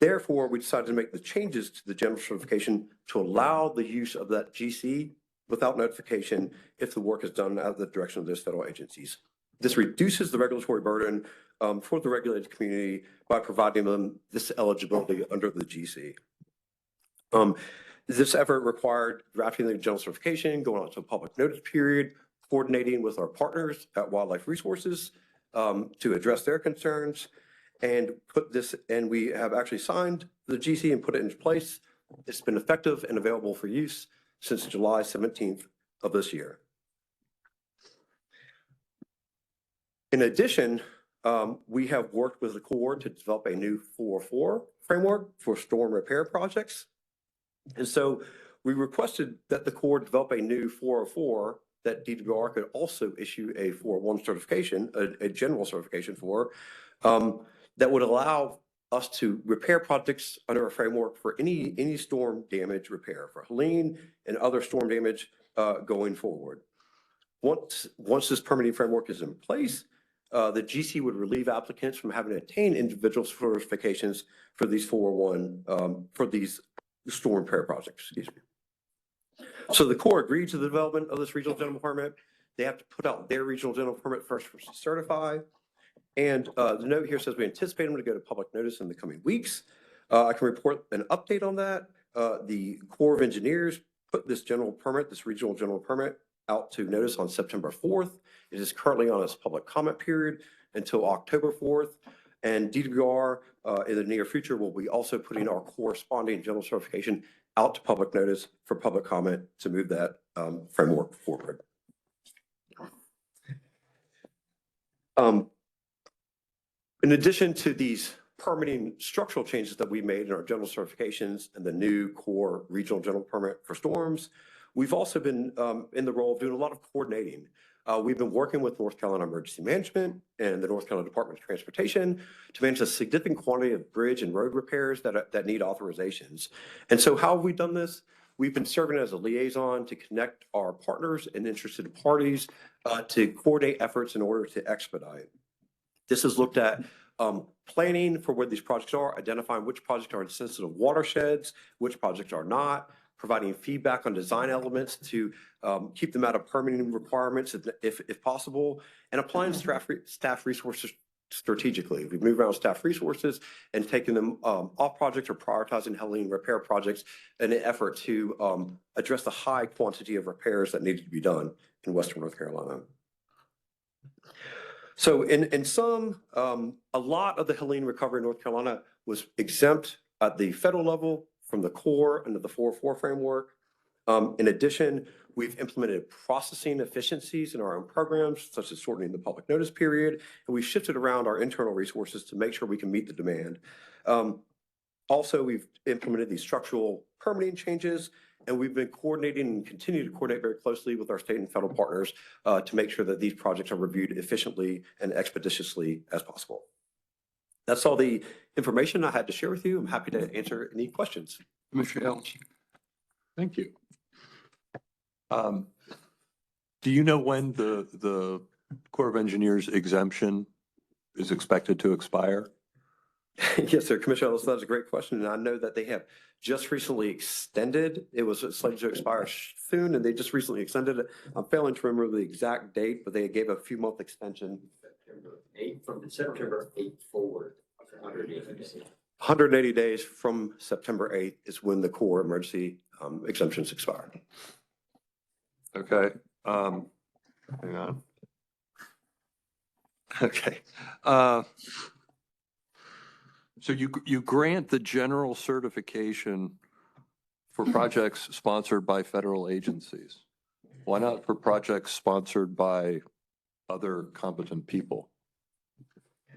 Therefore, we decided to make the changes to the general certification to allow the use of that GC without notification if the work is done at the direction of those federal agencies. This reduces the regulatory burden for the regulated community by providing them this eligibility under the GC. This effort required drafting the general certification, going on to a public notice period, coordinating with our partners at Wildlife Resources to address their concerns, and we have actually signed the GC and put it into place. It's been effective and available for use since July 17th of this year. In addition, we have worked with the Corps to develop a new 404 framework for storm repair projects. And so we requested that the Corps develop a new 404 that DWR could also issue a 401 certification, a general certification for, that would allow us to repair projects under a framework for any storm damage repair for Helene and other storm damage going forward. Once this permitting framework is in place, the GC would relieve applicants from having to obtain individual certifications for these 401, for these storm repair projects, excuse me. So the Corps agreed to the development of this regional general permit. They have to put out their regional general permit first for certify. And the note here says we anticipate them to go to public notice in the coming weeks. I can report an update on that. The Corps of Engineers put this general permit, this regional general permit, out to notice on September 4th. It is currently on its public comment period until October 4th. And DWR in the near future will be also putting our corresponding general certification out to public notice for public comment to move that framework forward. In addition to these permitting structural changes that we made in our general certifications and the new core regional general permit for storms, we've also been in the role of doing a lot of coordinating. We've been working with North Carolina Emergency Management and the North Carolina Department of Transportation to manage a significant quantity of bridge and road repairs that need authorizations. And so how have we done this? We've been serving as a liaison to connect our partners and interested parties to coordinate efforts in order to expedite. This has looked at planning for where these projects are, identifying which projects are in sensitive watersheds, which projects are not, providing feedback on design elements to keep them out of permitting requirements if possible, and applying staff resources strategically. We've moved around staff resources and taken them off projects or prioritizing Helene repair projects in an effort to address the high quantity of repairs that needed to be done in Western North Carolina. So in sum, a lot of the Helene recovery in North Carolina was exempt at the federal level from the Corps under the 404 framework. In addition, we've implemented processing efficiencies in our own programs, such as shortening the public notice period, and we've shifted around our internal resources to make sure we can meet the demand. Also, we've implemented these structural permitting changes, and we've been coordinating and continue to coordinate very closely with our state and federal partners to make sure that these projects are reviewed efficiently and expeditiously as possible. That's all the information I had to share with you. I'm happy to answer any questions. Commissioner Ellis. Thank you. Do you know when the Corps of Engineers exemption is expected to expire? Yes, sir. Commissioner Ellis, that's a great question. And I know that they have just recently extended. It was slated to expire soon, and they just recently extended it. I'm failing to remember the exact date, but they gave a few month extension. September 8th, from September 8th forward, 180 days. 180 days from September 8th is when the Corps emergency exemptions expire. Okay. Hang on. Okay. So you grant the general certification for projects sponsored by federal agencies. Why not for projects sponsored by other competent people?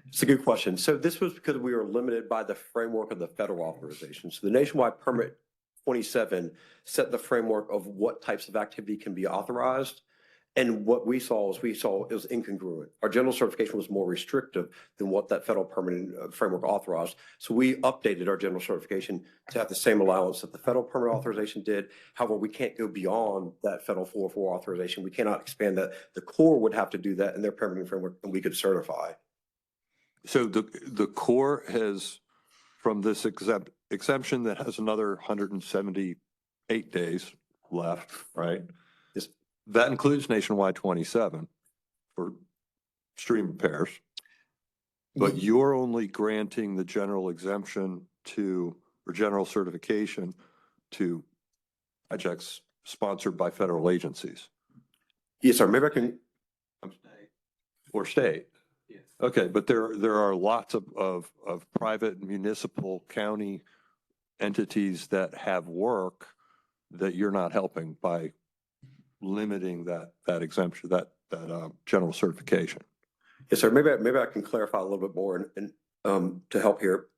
It's a good question. So this was because we were limited by the framework of the federal authorization. So the nationwide permit 27 set the framework of what types of activity can be authorized. And what we saw it was incongruent. Our general certification was more restrictive than what that federal permitting framework authorized. So we updated our general certification to have the same allowance that the federal permit authorization did. However, we can't go beyond that federal 404 authorization. We cannot expand that. The Corps would have to do that in their permitting framework, and we could certify. So the Corps has, from this exemption that has another 178 days left, right? Yes. That includes nationwide 27 for stream repairs. But you're only granting the general exemption to, or general certification to projects sponsored by federal agencies. Yes, sir. Maybe I can. Or state. Yes. Okay, but there are lots of private municipal county entities that have work that you're not helping by limiting that exemption, that general certification. Yes, sir. Maybe I can clarify a little bit more and to help here.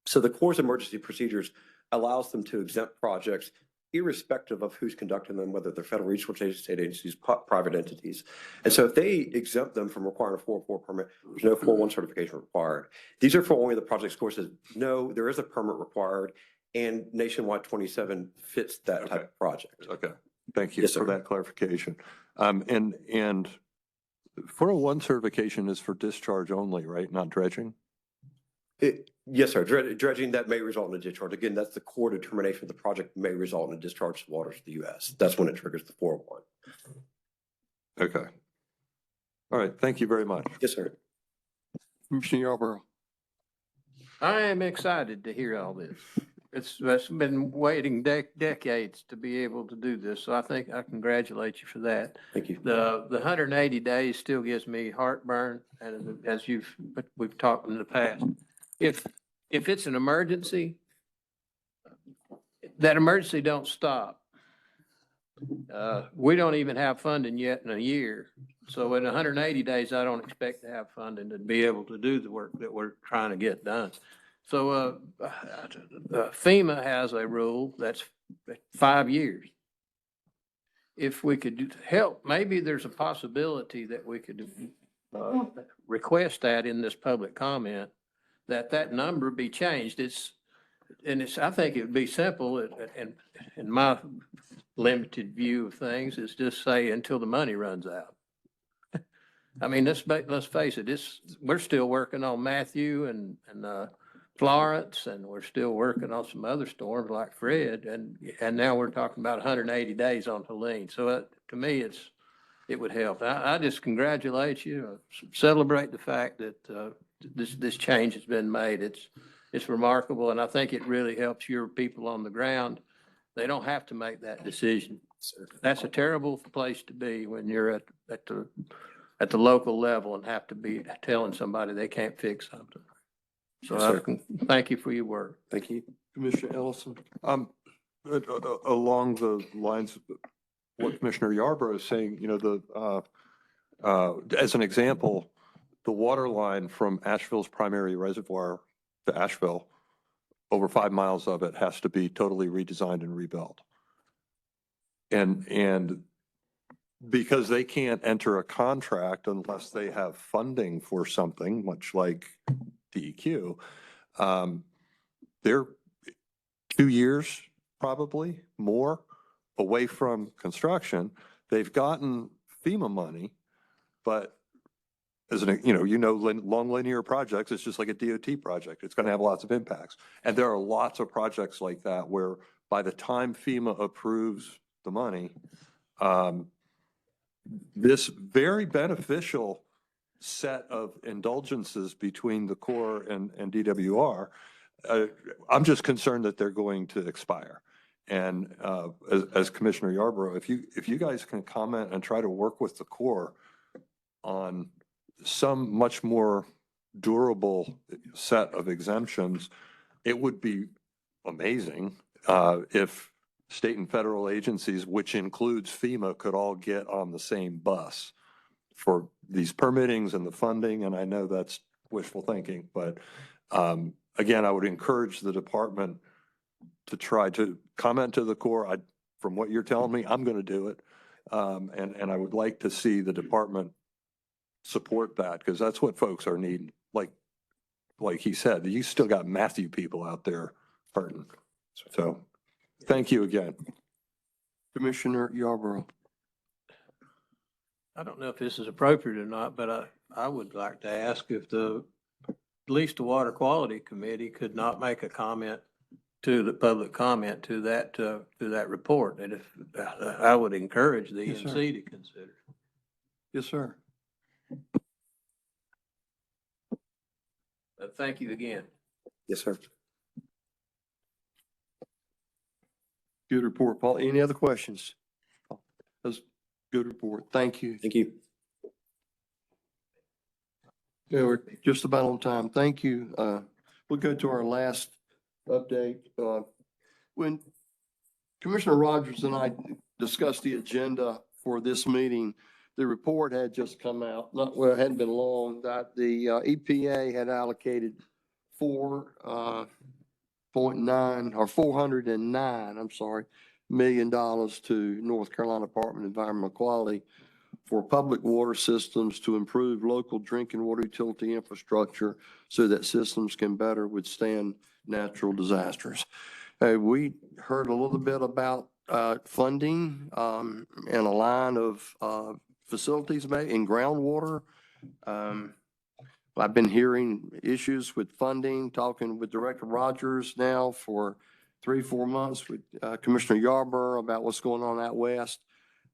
So the Corps' emergency procedures allows them to exempt projects irrespective of who's conducting them, whether they're federal resource agencies, state agencies, private entities. And so if they exempt them from requiring a 404 permit, there's no 401 certification required. These are for only the project score says, no, there is a permit required, and Nationwide 27 fits that type of project. Okay, thank you Yes, for sir. that clarification. And 401 certification is for discharge only, right? Not dredging? Yes, sir. Dredging that may result in a discharge. Again, that's the core determination of the project may result in a discharge to waters of the U.S. That's when it triggers the 401. Okay. All right, thank you very much. Yes, sir. Commissioner Yarborough. I am excited to hear all this. It's been waiting decades to be able to do this, so I think I congratulate you for that. Thank you. The 180 days still gives me heartburn, and as we've talked in the past. If it's an emergency, that emergency don't stop. We don't even have funding yet in a year. So in 180 days, I don't expect to have funding to be able to do the work that we're trying to get done. So FEMA has a rule that's 5 years. If we could help, maybe there's a possibility that we could request that in this public comment, that number be changed. I think it would be simple, and in my limited view of things, is just say until the money runs out. I mean, let's face it, we're still working on Matthew and Florence, and we're still working on some other storms like Fred, and now we're talking about 180 days on Helene. So to me, it would help. I just congratulate you, celebrate the fact that this change has been made. It's remarkable, and I think it really helps your people on the ground. They don't have to make that decision. That's a terrible place to be when you're at the local level and have to be telling somebody they can't fix something. So Yes, sir. thank you for your work. Thank you. Commissioner Ellison. Along the lines of what Commissioner Yarborough is saying, as an example, the water line from Asheville's primary reservoir to Asheville, over 5 miles of it has to be totally redesigned and rebuilt. And because they can't enter a contract unless they have funding for something, much like DEQ, they're 2 years, probably more, away from construction. They've gotten FEMA money, but as long linear projects, it's just like a DOT project. It's going to have lots of impacts. And there are lots of projects like that where by the time FEMA approves the money, this very beneficial set of indulgences between the Corps and DWR, I'm just concerned that they're going to expire. And as Commissioner Yarborough, if you guys can comment and try to work with the Corps on some much more durable set of exemptions, it would be amazing if state and federal agencies, which includes FEMA, could all get on the same bus for these permittings and the funding. And I know that's wishful thinking, but again, I would encourage the department to try to comment to the Corps. From what you're telling me, I'm going to do it. And I would like to see the department support that, because that's what folks are needing. Like he said, you still got Matthew people out there hurting. So thank you again. Commissioner Yarborough. I don't know if this is appropriate or not, but I would like to ask if at least the Water Quality Committee could not make a comment to the public comment to that report. And if I would encourage the Yes, sir. EMC to consider. Yes, sir. Thank you again. Yes, sir. Good report, Paul. Any other questions? That's a good report. Thank you. Thank you. Yeah, we're just about on time. Thank you. We'll go to our last update. When Commissioner Rogers and I discussed the agenda for this meeting, the report had just come out. It hadn't been long, that the EPA had allocated 4.9 or 409, million to North Carolina Department of Environmental Quality for public water systems to improve local drinking water utility infrastructure so that systems can better withstand natural disasters. We heard a little bit about funding and a line of facilities in groundwater. I've been hearing issues with funding, talking with Director Rogers now for 3-4 months with Commissioner Yarborough about what's going on out west.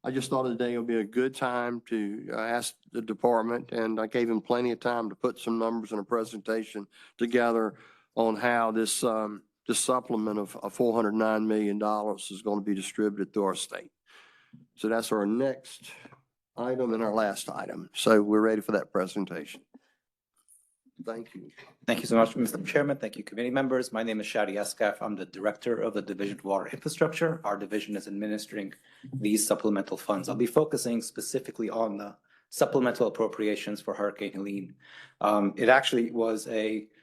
I just thought today would be a good time to ask the department, and I gave him plenty of time to put some numbers in a presentation together on how this supplement of $409 million is going to be distributed through our state. So that's our next item and our last item. So we're ready for that presentation. Thank you. Thank you so much, Mr. Chairman. Thank you, committee members. My name is Shadi Askaf. I'm the Director of the Division of Water Infrastructure. Our division is administering these supplemental funds. I'll be focusing specifically on the supplemental appropriations for Hurricane Helene. It actually was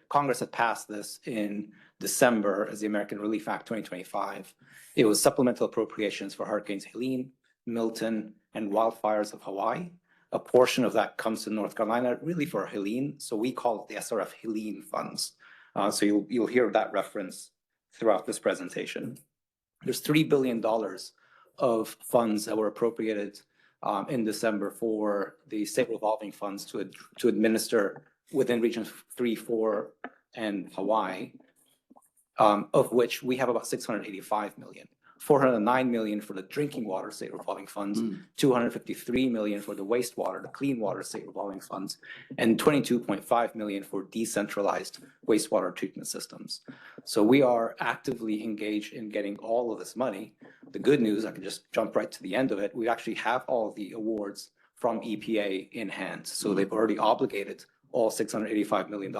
Congress had passed this in December as the American Relief Act 2025. It was supplemental appropriations for Hurricanes Helene, Milton, and wildfires of Hawaii. A portion of that comes to North Carolina, really for Helene, so we call it the SRF Helene funds. So you'll hear that reference throughout this presentation. There's $3 billion of funds that were appropriated in December for the state revolving funds to administer within regions 3, 4, and Hawaii, of which we have about 685 million. 409 million for the drinking water state revolving funds, 253 million for the wastewater, the clean water state revolving funds, and 22.5 million for decentralized wastewater treatment systems. So we are actively engaged in getting all of this money. The good news, I can just jump right to the end of it, we actually have all of the awards from EPA in hand. So they've already obligated all $685 million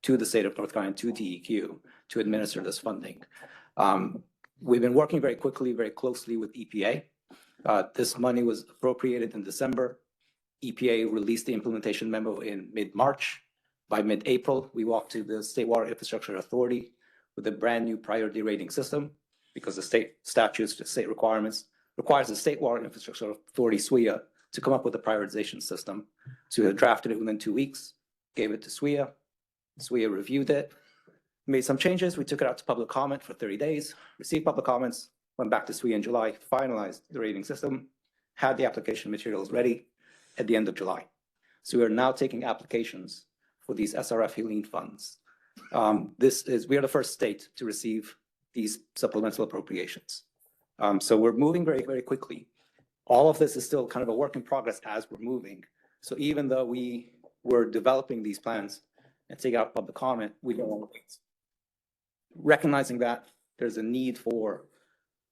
to the state of North Carolina, to DEQ, to administer this funding. We've been working very quickly, very closely with EPA. This money was appropriated in December. EPA released the implementation memo in mid-March. By mid-April, we walked to the State Water Infrastructure Authority with a brand new priority rating system because the state statutes, the state requirements, requires the State Water Infrastructure Authority, SWIA, to come up with a prioritization system. So we had drafted it within 2 weeks, gave it to SWIA. SWIA reviewed it, made some changes. We took it out to public comment for 30 days, received public comments, went back to SWIA in July, finalized the rating system, had the application materials ready at the end of July. So we are now taking applications for these SRF Helene funds. We are the first state to receive these supplemental appropriations. So we're moving very, very quickly. All of this is still kind of a work in progress as we're moving. So even though we were developing these plans and taking out public comment, we don't want to wait. Recognizing that there's a need for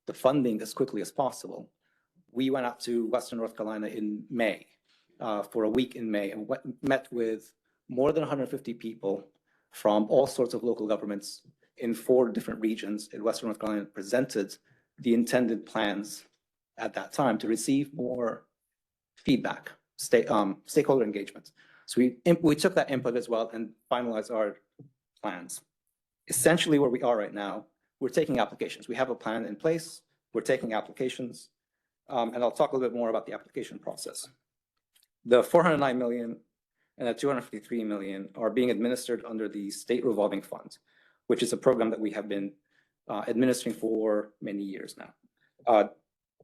the funding as quickly as possible, we went out to Western North Carolina in May, for a week in May, and met with more than 150 people from all sorts of local governments in 4 different regions in Western North Carolina, presented the intended plans at that time to receive more feedback, stakeholder engagement. So we took that input as well and finalized our plans. Essentially where we are right now, we're taking applications. We have a plan in place, we're taking applications, and I'll talk a little bit more about the application process. The 409 million and the 253 million are being administered under the State Revolving Fund, which is a program that we have been administering for many years now.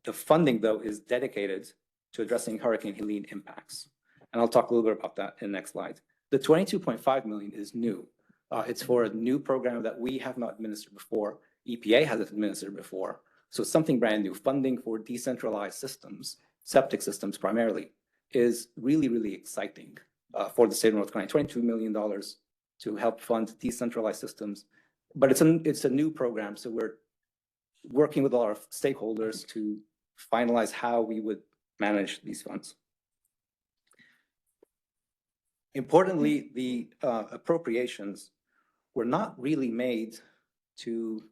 The funding, though, is dedicated to addressing Hurricane Helene impacts. And I'll talk a little bit about that in the next slide. The 22.5 million is new. It's for a new program that we have not administered before. EPA hasn't administered before. So something brand new. Funding for decentralized systems, septic systems primarily, is really, really exciting for the state of North Carolina. $22 million to help fund decentralized systems. But it's a new program, so we're working with all our stakeholders to finalize how we would manage these funds. Importantly, the appropriations were not really made to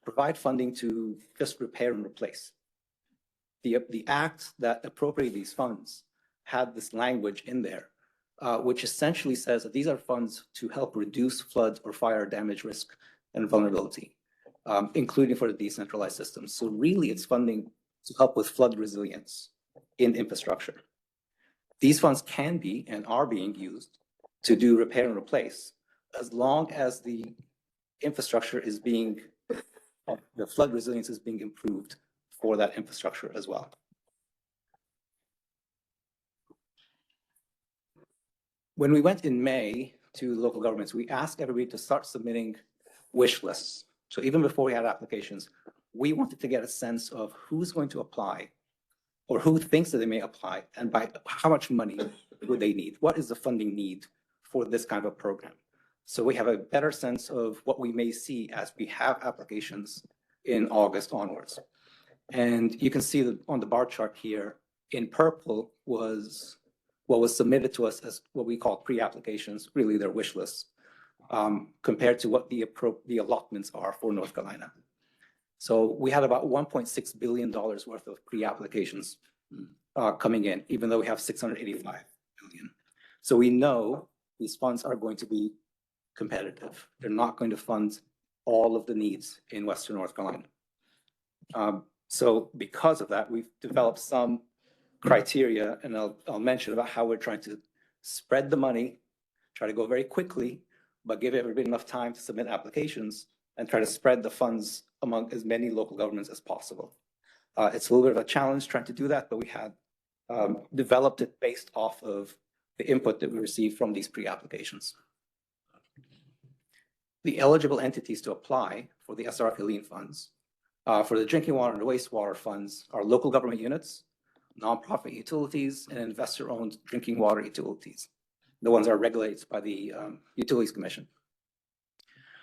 provide funding to just repair and replace. The act that appropriated these funds had this language in there, which essentially says that these are funds to help reduce flood or fire damage risk and vulnerability. including for the decentralized systems. So really, it's funding to help with flood resilience in infrastructure. These funds can be and are being used to do repair and replace as long as the infrastructure is being, the flood resilience is being improved for that infrastructure as well. When we went in May to local governments, we asked everybody to start submitting wish lists. So even before we had applications, we wanted to get a sense of who's going to apply or who thinks that they may apply and by how much money would they need? What is the funding need for this kind of a program? So we have a better sense of what we may see as we have applications in August onwards. And you can see that on the bar chart here, in purple was what was submitted to us as what we call pre-applications, really their wish lists, compared to what the allotments are for North Carolina. So we had about $1.6 billion worth of pre-applications coming in, even though we have 685 million. So we know these funds are going to be competitive. They're not going to fund all of the needs in Western North Carolina. So because of that, we've developed some criteria, and I'll mention about how we're trying to spread the money, try to go very quickly, but give everybody enough time to submit applications and try to spread the funds among as many local governments as possible. It's a little bit of a challenge trying to do that, but we had developed it based off of the input that we received from these pre-applications. The eligible entities to apply for the SRF Helene funds, for the drinking water and wastewater funds are local government units, nonprofit utilities, and investor-owned drinking water utilities. The ones that are regulated by the Utilities Commission.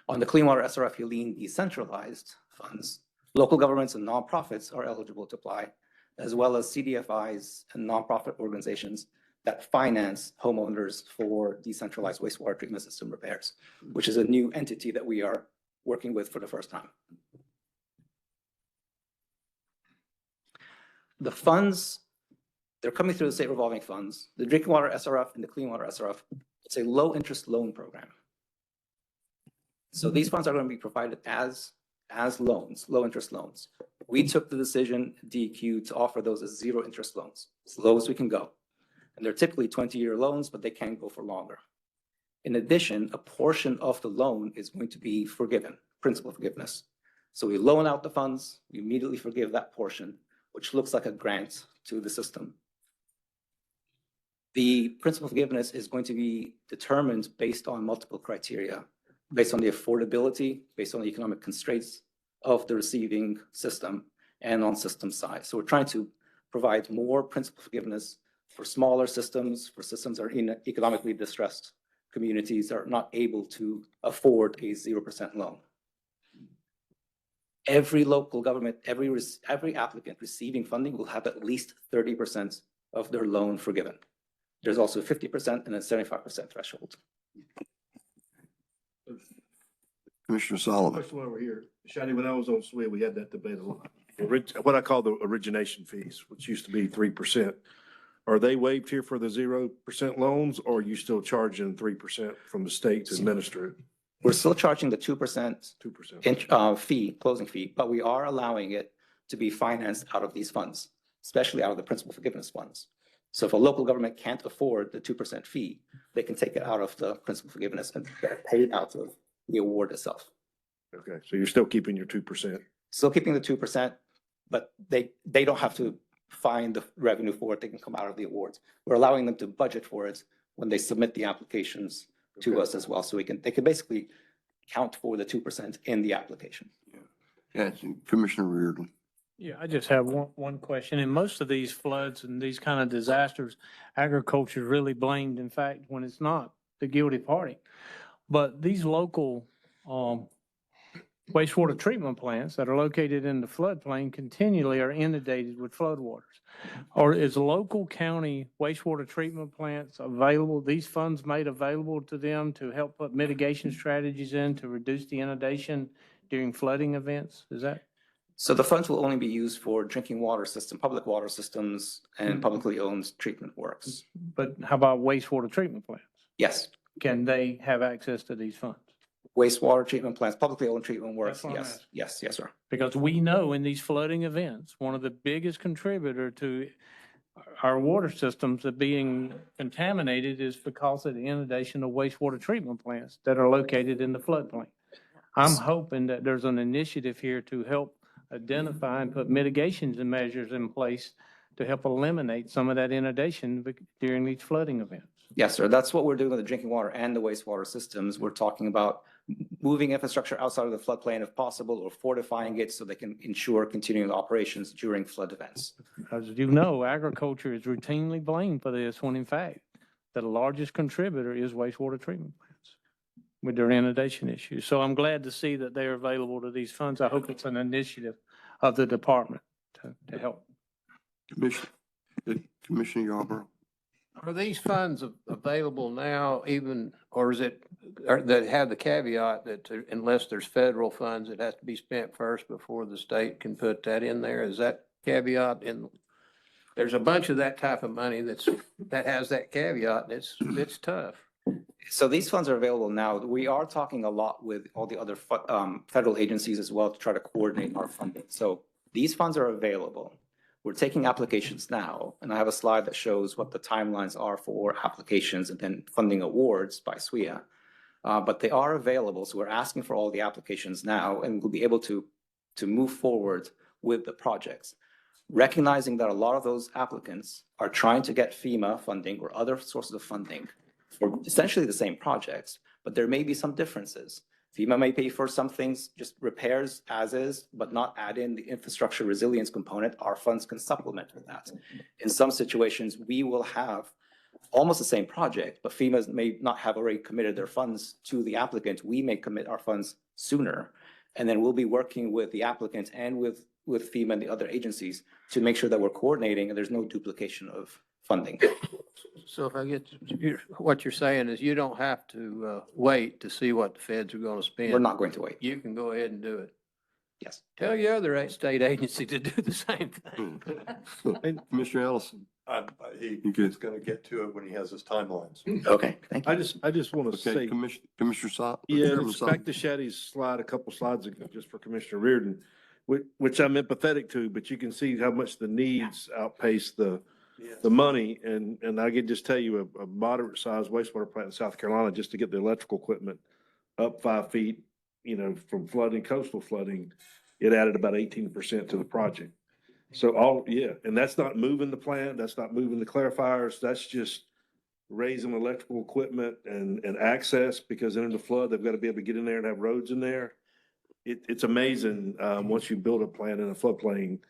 On the Clean Water SRF Helene decentralized funds, local governments and nonprofits are eligible to apply, as well as CDFIs and nonprofit organizations that finance homeowners for decentralized wastewater treatment system repairs, which is a new entity that we are working with for the first time. The funds, they're coming through the state revolving funds. The drinking water SRF and the clean water SRF, it's a low interest loan program. So these funds are going to be provided as loans, low interest loans. We took the decision, DEQ, to offer those as zero interest loans, as low as we can go. And they're typically 20-year loans, but they can go for longer. In addition, a portion of the loan is going to be forgiven, principal forgiveness. So we loan out the funds, we immediately forgive that portion, which looks like a grant to the system. The principal forgiveness is going to be determined based on multiple criteria, based on the affordability, based on the economic constraints of the receiving system, and on system size. So we're trying to provide more principal forgiveness for smaller systems, for systems that are in economically distressed communities that are not able to afford a 0% loan. Every local government, every applicant receiving funding will have at least 30% of their loan forgiven. There's also 50% and a 75% threshold. Commissioner Solomon. Question over here. Shadi, when I was on SWIA, we had that debate a lot. What I call the origination fees, which used to be 3%. Are they waived here for the 0% loans, or are you still charging 3% from the state to administer it? We're still charging the 2% 2%. Fee, closing fee, but we are allowing it to be financed out of these funds, especially out of the principal forgiveness funds. So if a local government can't afford the 2% fee, they can take it out of the principal forgiveness and pay it out of the award itself. Okay, so you're still keeping your 2%. Still keeping the 2%, but they don't have to find the revenue for it. They can come out of the awards. We're allowing them to budget for it when they submit the applications to us as well. So they can basically count for the 2% in the application. Yeah, Commissioner Reardon. Yeah, I just have one question. In most of these floods and these kind of disasters, agriculture is really blamed, in fact, when it's not the guilty party. But these local wastewater treatment plants that are located in the floodplain continually are inundated with floodwaters. Or is local county wastewater treatment plants available, these funds made available to them to help put mitigation strategies in to reduce the inundation during flooding events? Is that? So the funds will only be used for drinking water system, public water systems, and publicly owned treatment works. But how about wastewater treatment plants? Yes. Can they have access to these funds? Wastewater treatment plants, publicly owned treatment works, That's what I'm yes, asking. yes, sir. Because we know in these flooding events, one of the biggest contributor to our water systems that being contaminated is because of the inundation of wastewater treatment plants that are located in the floodplain. I'm hoping that there's an initiative here to help identify and put mitigations and measures in place to help eliminate some of that inundation during these flooding events. Yes, sir. That's what we're doing with the drinking water and the wastewater systems. We're talking about moving infrastructure outside of the floodplain if possible, or fortifying it so they can ensure continuing operations during flood events. As you know, agriculture is routinely blamed for this, when in fact, the largest contributor is wastewater treatment plants with their inundation issues. So I'm glad to see that they're available to these funds. I hope it's an initiative of the department to help. Commissioner Yarborough. Are these funds available now even, or is it, or that have the caveat that unless there's federal funds, it has to be spent first before the state can put that in there? Is that caveat in? There's a bunch of that type of money that has that caveat, and it's tough. So these funds are available now. We are talking a lot with all the other federal agencies as well to try to coordinate our funding. So these funds are available. We're taking applications now, and I have a slide that shows what the timelines are for applications and then funding awards by SWIA. But they are available, so we're asking for all the applications now, and we'll be able to move forward with the projects. Recognizing that a lot of those applicants are trying to get FEMA funding or other sources of funding for essentially the same projects, but there may be some differences. FEMA may pay for some things, just repairs as is, but not add in the infrastructure resilience component. Our funds can supplement with that. In some situations, we will have almost the same project, but FEMA may not have already committed their funds to the applicant. We may commit our funds sooner, and then we'll be working with the applicant and with FEMA and the other agencies to make sure that we're coordinating and there's no duplication of funding. So if I get, what you're saying is you don't have to wait to see what the feds are going to spend. We're not going to wait. You can go ahead and do it. Yes. Tell your other state agency to do the same thing. Commissioner Ellison. He's going to get to it when he has his timelines. Okay, thank you. I just want to Okay, say, Commissioner Saab. yeah, Chairman it's Saab. back to Shaddy's slide a couple slides ago, just for Commissioner Reardon, which I'm empathetic to, but you can see how much the needs outpace the money. And I can just tell you a moderate sized wastewater plant in South Carolina, just to get the electrical equipment up 5 feet, from flooding, coastal flooding, it added about 18% to the project. So and that's not moving the plant, that's not moving the clarifiers, that's just raising electrical equipment and access, because in the flood, they've got to be able to get in there and have roads in there. It's amazing, once you build a plant in a floodplain,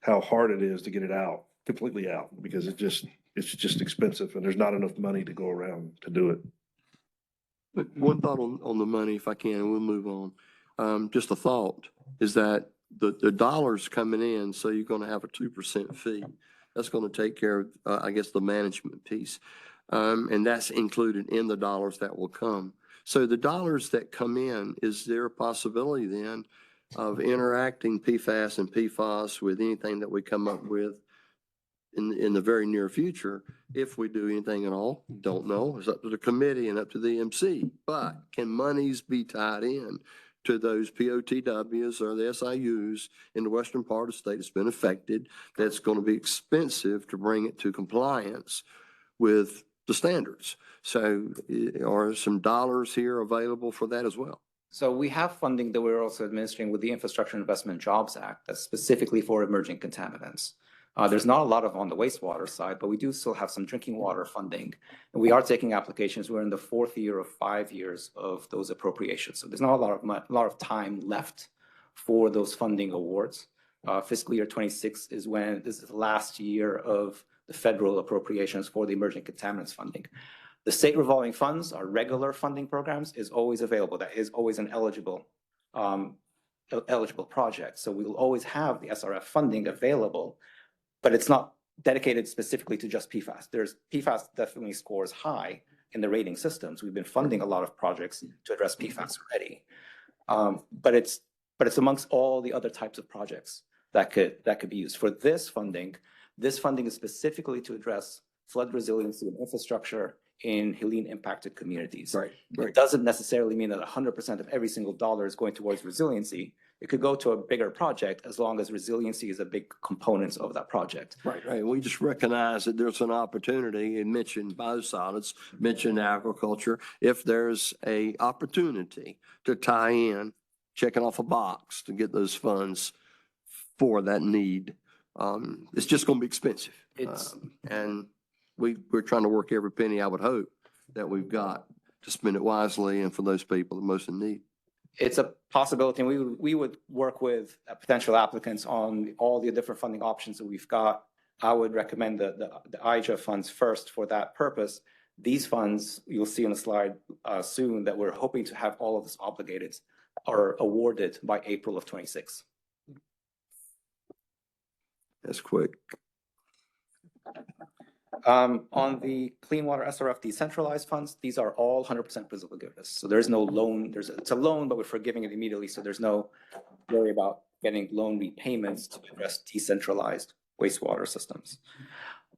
how hard it is to get it out, completely out, because it's just expensive and there's not enough money to go around to do it. But one thought on the money, if I can, and we'll move on. Just a thought is that the dollars coming in, so you're going to have a 2% fee. That's going to take care of, I guess, the management piece. And that's included in the dollars that will come. So the dollars that come in, is there a possibility then of interacting PFAS and PFOS with anything that we come up with in the very near future? If we do anything at all, don't know. It's up to the committee and up to the EMC. But can monies be tied in to those POTWs or the SIUs in the western part of the state that's been affected, that's going to be expensive to bring it to compliance with the standards? So are some dollars here available for that as well? So we have funding that we're also administering with the Infrastructure Investment and Jobs Act that's specifically for emerging contaminants. There's not a lot of on the wastewater side, but we do still have some drinking water funding. And we are taking applications. We're in the 4th year of 5 years of those appropriations. So there's not a lot of time left for those funding awards. Fiscal year 26 is the last year of the federal appropriations for the emerging contaminants funding. The state revolving funds, our regular funding programs, is always available. That is always an eligible project. So we will always have the SRF funding available, but it's not dedicated specifically to just PFAS. PFAS definitely scores high in the rating systems. We've been funding a lot of projects to address PFAS already. But it's amongst all the other types of projects that could be used. For this funding is specifically to address flood resiliency and infrastructure in Helene impacted communities. Right, right. It doesn't necessarily mean that 100% of every single dollar is going towards resiliency. It could go to a bigger project as long as resiliency is a big component of that project. Right, right. We just recognize that there's an opportunity and mentioned biosolids, mentioned agriculture. If there's a opportunity to tie in, checking off a box to get those funds for that need, it's just going to be expensive. It's- And we're trying to work every penny, I would hope, that we've got to spend it wisely and for those people the most in need. It's a possibility, and we would work with potential applicants on all the different funding options that we've got. I would recommend the IJA funds first for that purpose. These funds, you'll see on the slide soon, that we're hoping to have all of this obligated or awarded by April of 26. That's quick. On the Clean Water SRF decentralized funds, these are all 100% principal forgiveness. So there's no loan, it's a loan, but we're forgiving it immediately. So there's no worry about getting loan repayments to address decentralized wastewater systems.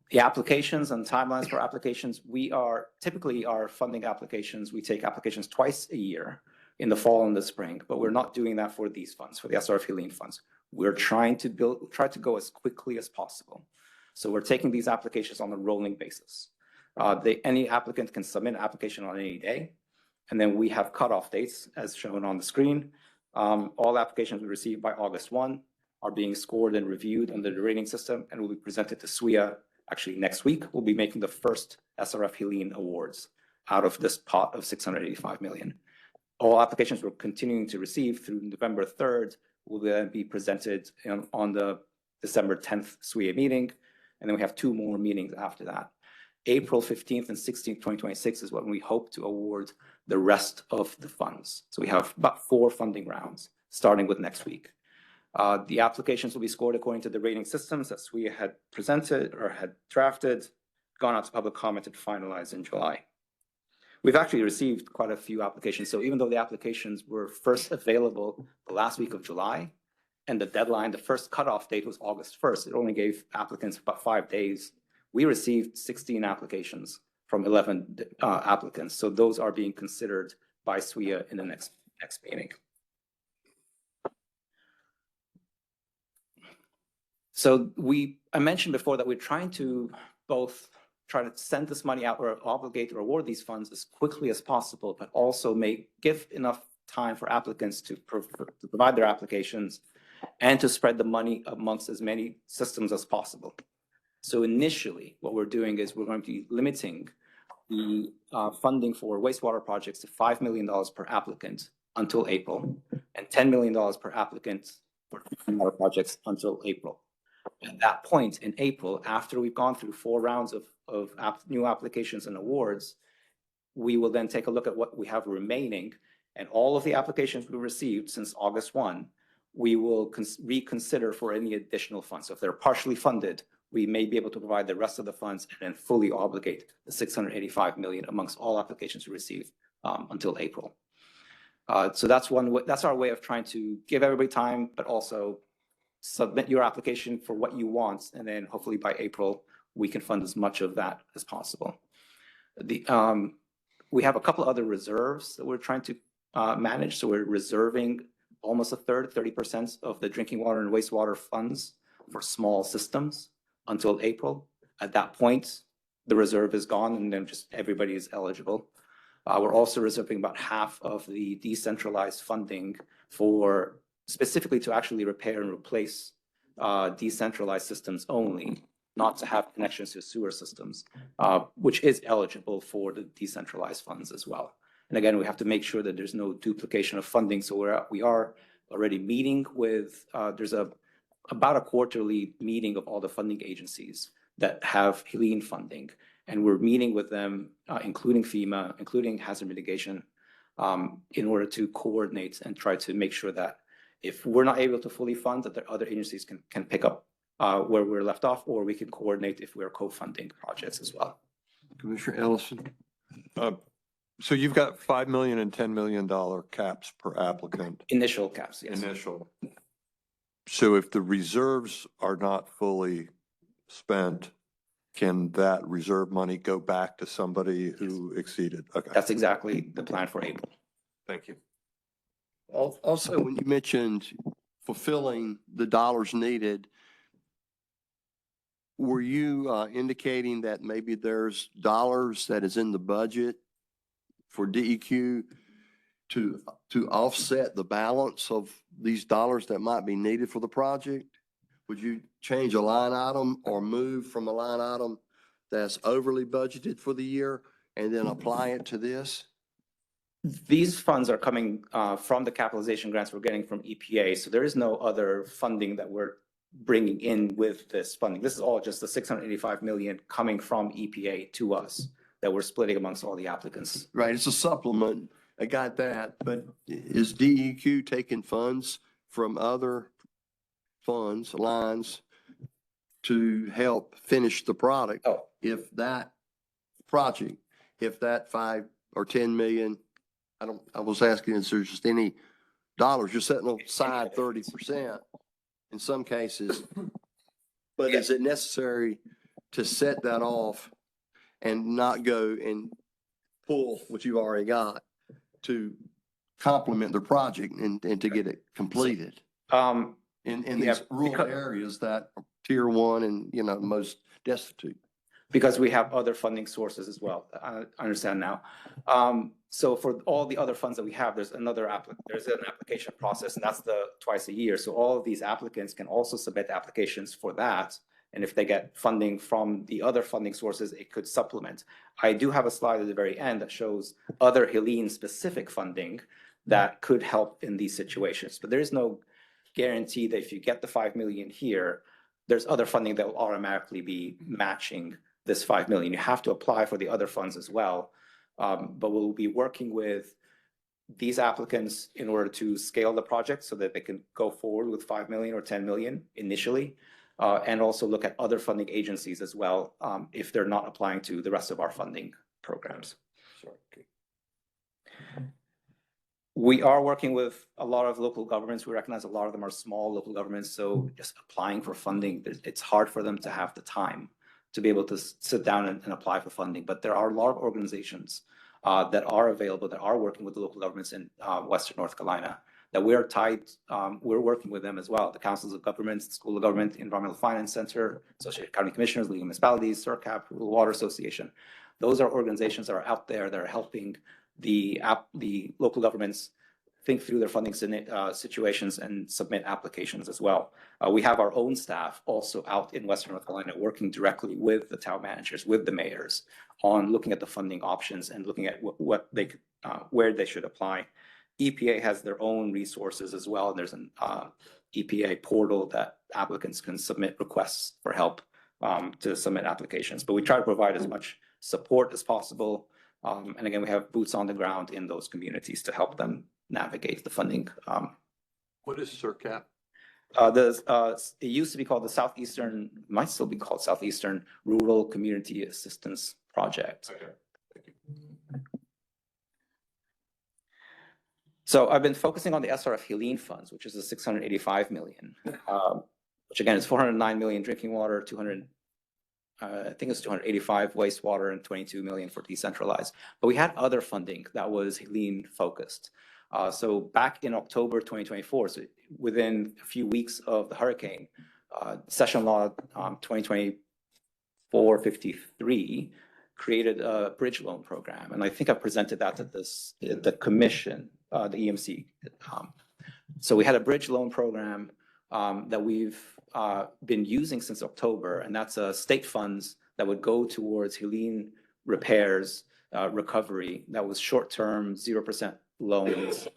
The applications and timelines for applications, we are typically our funding applications, we take applications twice a year in the fall and the spring, but we're not doing that for these funds, for the SRF Helene funds. We're trying to go as quickly as possible. So we're taking these applications on a rolling basis. Any applicant can submit an application on any day. And then we have cutoff dates as shown on the screen. All applications we receive by August 1 are being scored and reviewed under the rating system and will be presented to SWIA. Actually, next week, we'll be making the first SRF Helene awards out of this pot of $685 million. All applications we're continuing to receive through November 3rd will then be presented on the December 10th SWIA meeting. And then we have 2 more meetings after that. April 15th and 16th, 2026 is when we hope to award the rest of the funds. So we have about 4 funding rounds, starting with next week. The applications will be scored according to the rating systems that SWIA had presented or had drafted, gone out to public comment and finalized in July. We've actually received quite a few applications. So even though the applications were first available the last week of July, and the deadline, the first cutoff date was August 1st. It only gave applicants about 5 days. We received 16 applications from 11 applicants. So those are being considered by SWIA in the next meeting. So I mentioned before that we're trying to both try to send this money out or obligate or award these funds as quickly as possible, but also give enough time for applicants to provide their applications and to spread the money amongst as many systems as possible. So initially, what we're doing is we're going to be limiting the funding for wastewater projects to $5 million per applicant until April, and $10 million per applicant for water projects until April. At that point in April, after we've gone through 4 rounds of new applications and awards, we will then take a look at what we have remaining, and all of the applications we received since August 1, we will reconsider for any additional funds. So if they're partially funded, we may be able to provide the rest of the funds and then fully obligate the $685 million amongst all applications we receive until April. So that's our way of trying to give everybody time, but also submit your application for what you want, and then hopefully by April we can fund as much of that as possible. We have a couple other reserves that we're trying to manage. So we're reserving almost a third, 30% of the drinking water and wastewater funds for small systems until April. At that point, the reserve is gone and then just everybody is eligible. We're also reserving about half of the decentralized funding for specifically to actually repair and replace decentralized systems only, not to have connections to sewer systems, which is eligible for the decentralized funds as well. And again, we have to make sure that there's no duplication of funding. So we are already meeting with, there's about a quarterly meeting of all the funding agencies that have Helene funding. And we're meeting with them, including FEMA, including hazard mitigation, in order to coordinate and try to make sure that if we're not able to fully fund, that the other agencies can pick up where we're left off, or we can coordinate if we're co-funding projects as well. Commissioner Ellison. So you've got $5 million and $10 million caps per applicant. Initial caps, yes. Initial. So if the reserves are not fully spent can that reserve money go back to somebody who exceeded? Okay, That's exactly the plan for April. thank you. Also, when you mentioned fulfilling the dollars needed, were you indicating that maybe there's dollars that is in the budget for DEQ to offset the balance of these dollars that might be needed for the project? Would you change a line item or move from a line item that's overly budgeted for the year and then apply it to this? These funds are coming from the capitalization grants we're getting from EPA. So there is no other funding that we're bringing in with this funding. This is all just the 685 million coming from EPA to us that we're splitting amongst all the applicants. Right, it's a supplement. I got that, but is DEQ taking funds from other funds, lines to help finish the product? Oh. If that project, if that 5 or 10 million, I was asking if there's just any dollars, you're setting aside 30% in some cases. But is it necessary to set that off and not go and pull what you've already got to complement the project and to get it completed in these rural areas that are tier 1 and, you know, most destitute? Because we have other funding sources as well. I understand now. So for all the other funds that we have, there's an application process, and that's the twice a year. So all of these applicants can also submit applications for that. And if they get funding from the other funding sources, it could supplement. I do have a slide at the very end that shows other Helene specific funding that could help in these situations. But there is no guarantee that if you get the 5 million here, there's other funding that will automatically be matching this 5 million. You have to apply for the other funds as well. But we'll be working with these applicants in order to scale the project so that they can go forward with 5 million or 10 million initially, and also look at other funding agencies as well if they're not applying to the rest of our funding programs. We are working with a lot of local governments. We recognize a lot of them are small local governments, so just applying for funding, it's hard for them to have the time to be able to sit down and apply for funding. But there are a lot of organizations that are available, that are working with the local governments in Western North Carolina, that we are tied, we're working with them as well. The Councils of Governments, the School of Government, Environmental Finance Center, Associated County Commissioners, League of Municipalities, CERCAP, Rural Water Association. Those are organizations that are out there that are helping the local governments think through their funding situations and submit applications as well. We have our own staff also out in Western North Carolina working directly with the town managers, with the mayors on looking at the funding options and looking at what they could, where they should apply. EPA has their own resources as well, and there's an EPA portal that applicants can submit requests for help to submit applications. But we try to provide as much support as possible. And again, we have boots on the ground in those communities to help them navigate the funding. What is CERCAP? It used to be called the Southeastern, might still be called Southeastern Rural Community Assistance Project. Okay. Thank you. So I've been focusing on the SRF Helene funds, which is the 685 million, which again is 409 million drinking water, I think it's 285 wastewater and 22 million for decentralized. But we had other funding that was Helene focused. So back in October 2024, so within a few weeks of the hurricane, Session Law 2024-53 created a bridge loan program. And I think I presented that to the commission, the EMC. So we had a bridge loan program that we've been using since October, and that's state funds that would go towards Helene repairs, recovery. That was short-term, 0% loans.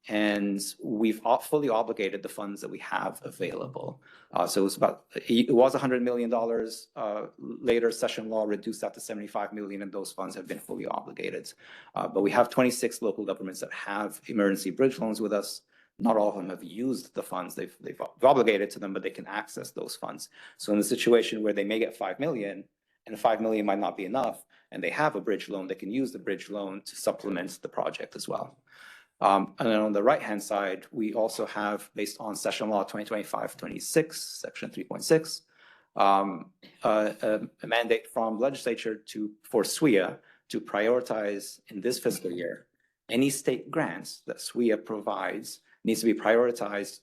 And we've fully obligated the funds that we have available. So it was $100 million. Later Session Law reduced that to 75 million, and those funds have been fully obligated. But we have 26 local governments that have emergency bridge loans with us. Not all of them have used the funds. They've obligated to them, but they can access those funds. So in the situation where they may get 5 million, and 5 million might not be enough, and they have a bridge loan, they can use the bridge loan to supplement the project as well. And then on the right-hand side, we also have, based on Session Law 2025-26, Section 3.6, a mandate from legislature for SWIA to prioritize in this fiscal year, any state grants that SWIA provides needs to be prioritized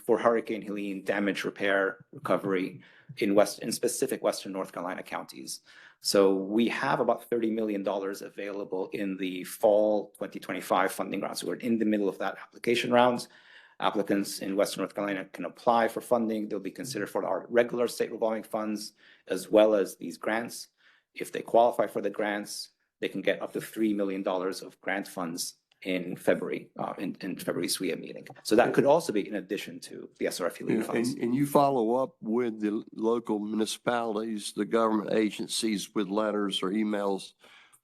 for Hurricane Helene damage repair recovery in specific Western North Carolina counties. So we have about $30 million available in the fall 2025 funding round. So we're in the middle of that application rounds. Applicants in Western North Carolina can apply for funding. They'll be considered for our regular state revolving funds as well as these grants. If they qualify for the grants, they can get up to $3 million of grant funds in February, in February SWIA meeting. So that could also be in addition to the SRF Helene funds. And you follow up with the local municipalities, the government agencies with letters or emails,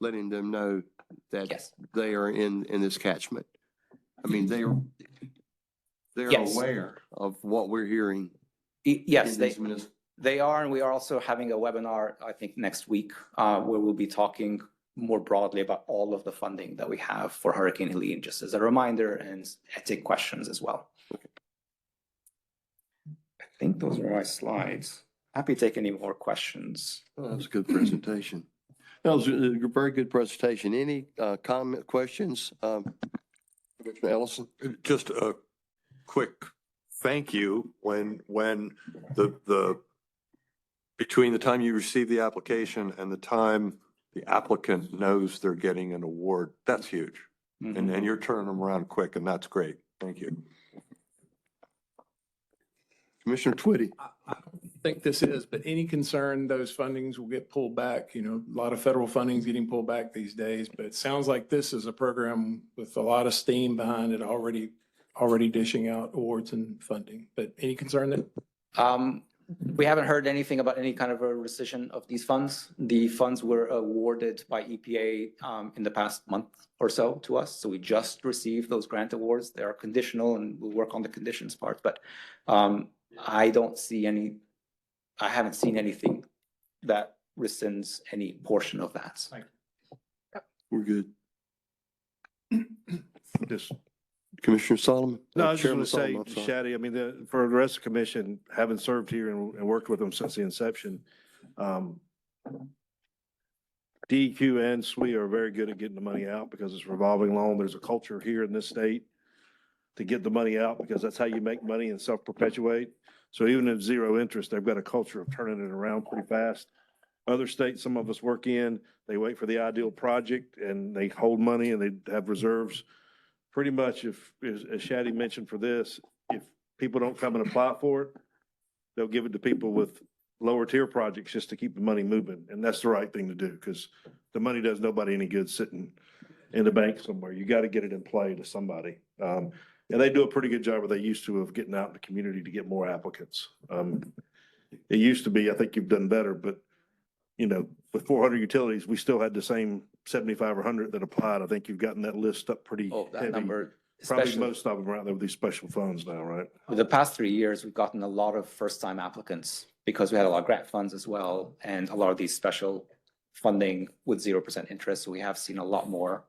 letting them know that Yes. they are in this catchment. I mean, they're Yes. aware of what we're hearing. Yes, in these munis- they are, and we are also having a webinar, I think, next week, where we'll be talking more broadly about all of the funding that we have for Hurricane Helene, just as a reminder, and take questions as well. I think those are my slides. Happy to take any more questions. Oh, that was a good presentation. That was a very good presentation. Any comment, questions? Commissioner Ellison? Just a quick thank you when between the time you receive the application and the time the applicant knows they're getting an award, that's huge. And you're turning them around quick, and that's great. Thank you. Commissioner Twitty? I don't think this is, but any concern those fundings will get pulled back? You know, a lot of federal funding is getting pulled back these days, but it sounds like this is a program with a lot of steam behind it, already dishing out awards and funding. But any concern there? We haven't heard anything about any kind of a rescission of these funds. The funds were awarded by EPA in the past month or so to us. So we just received those grant awards. They are conditional, and we'll work on the conditions part. But I haven't seen anything that rescinds any portion of that. We're good. Just Commissioner Solomon? No, I was just Chairman going to say, Solomon, I'm sorry. Shaddy, I mean, for the rest of the commission, having served here and worked with them since the inception, DEQ and SWE are very good at getting the money out because it's revolving loan. There's a culture here in this state to get the money out because that's how you make money and self-perpetuate. So even at zero interest, they've got a culture of turning it around pretty fast. Other states, some of us work in, they wait for the ideal project and they hold money and they have reserves. Pretty much if, as Shaddy mentioned for this, if people don't come and apply for it, they'll give it to people with lower tier projects just to keep the money moving. And that's the right thing to do because the money does nobody any good sitting in the bank somewhere. You got to get it in play to somebody. And they do a pretty good job, or they used to, of getting out in the community to get more applicants. It used to be, I think you've done better, but you know, with 400 utilities, we still had the same 75 or 100 that applied. I think you've gotten that list up pretty That heavy. number, Probably especially most of them are out there with these special funds now, right? with the past 3 years, we've gotten a lot of first-time applicants because we had a lot of grant funds as well, and a lot of these special funding with 0% interest. So we have seen a lot more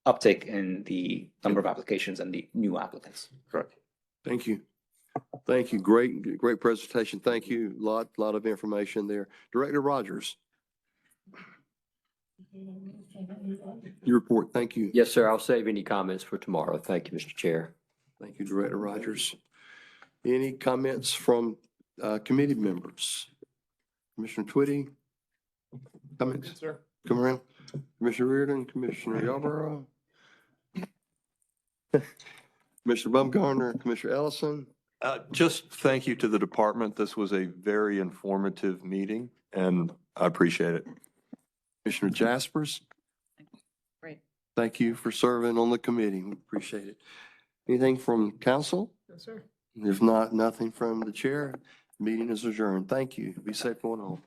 uptake in the number of applications and the new applicants. Correct. Thank you. Thank you. Great presentation. Thank you. Lot of information there. Director Rogers. Your report. Thank you. Yes, sir. I'll save any comments for tomorrow. Thank you, Mr. Chair. Thank you, Director Rogers. Any comments from committee members? Commissioner Twitty? Comments? Yes, sir. Come around. Commissioner Reardon, Commissioner Yarborough. Commissioner Bumgarner, Commissioner Ellison. Just thank you to the department. This was a very informative meeting and I appreciate it. Commissioner Jaspers. Great. Thank you for serving on the committee. We appreciate it. Anything from council? Yes, sir. If not, nothing from the chair. Meeting is adjourned. Thank you. Be safe going home.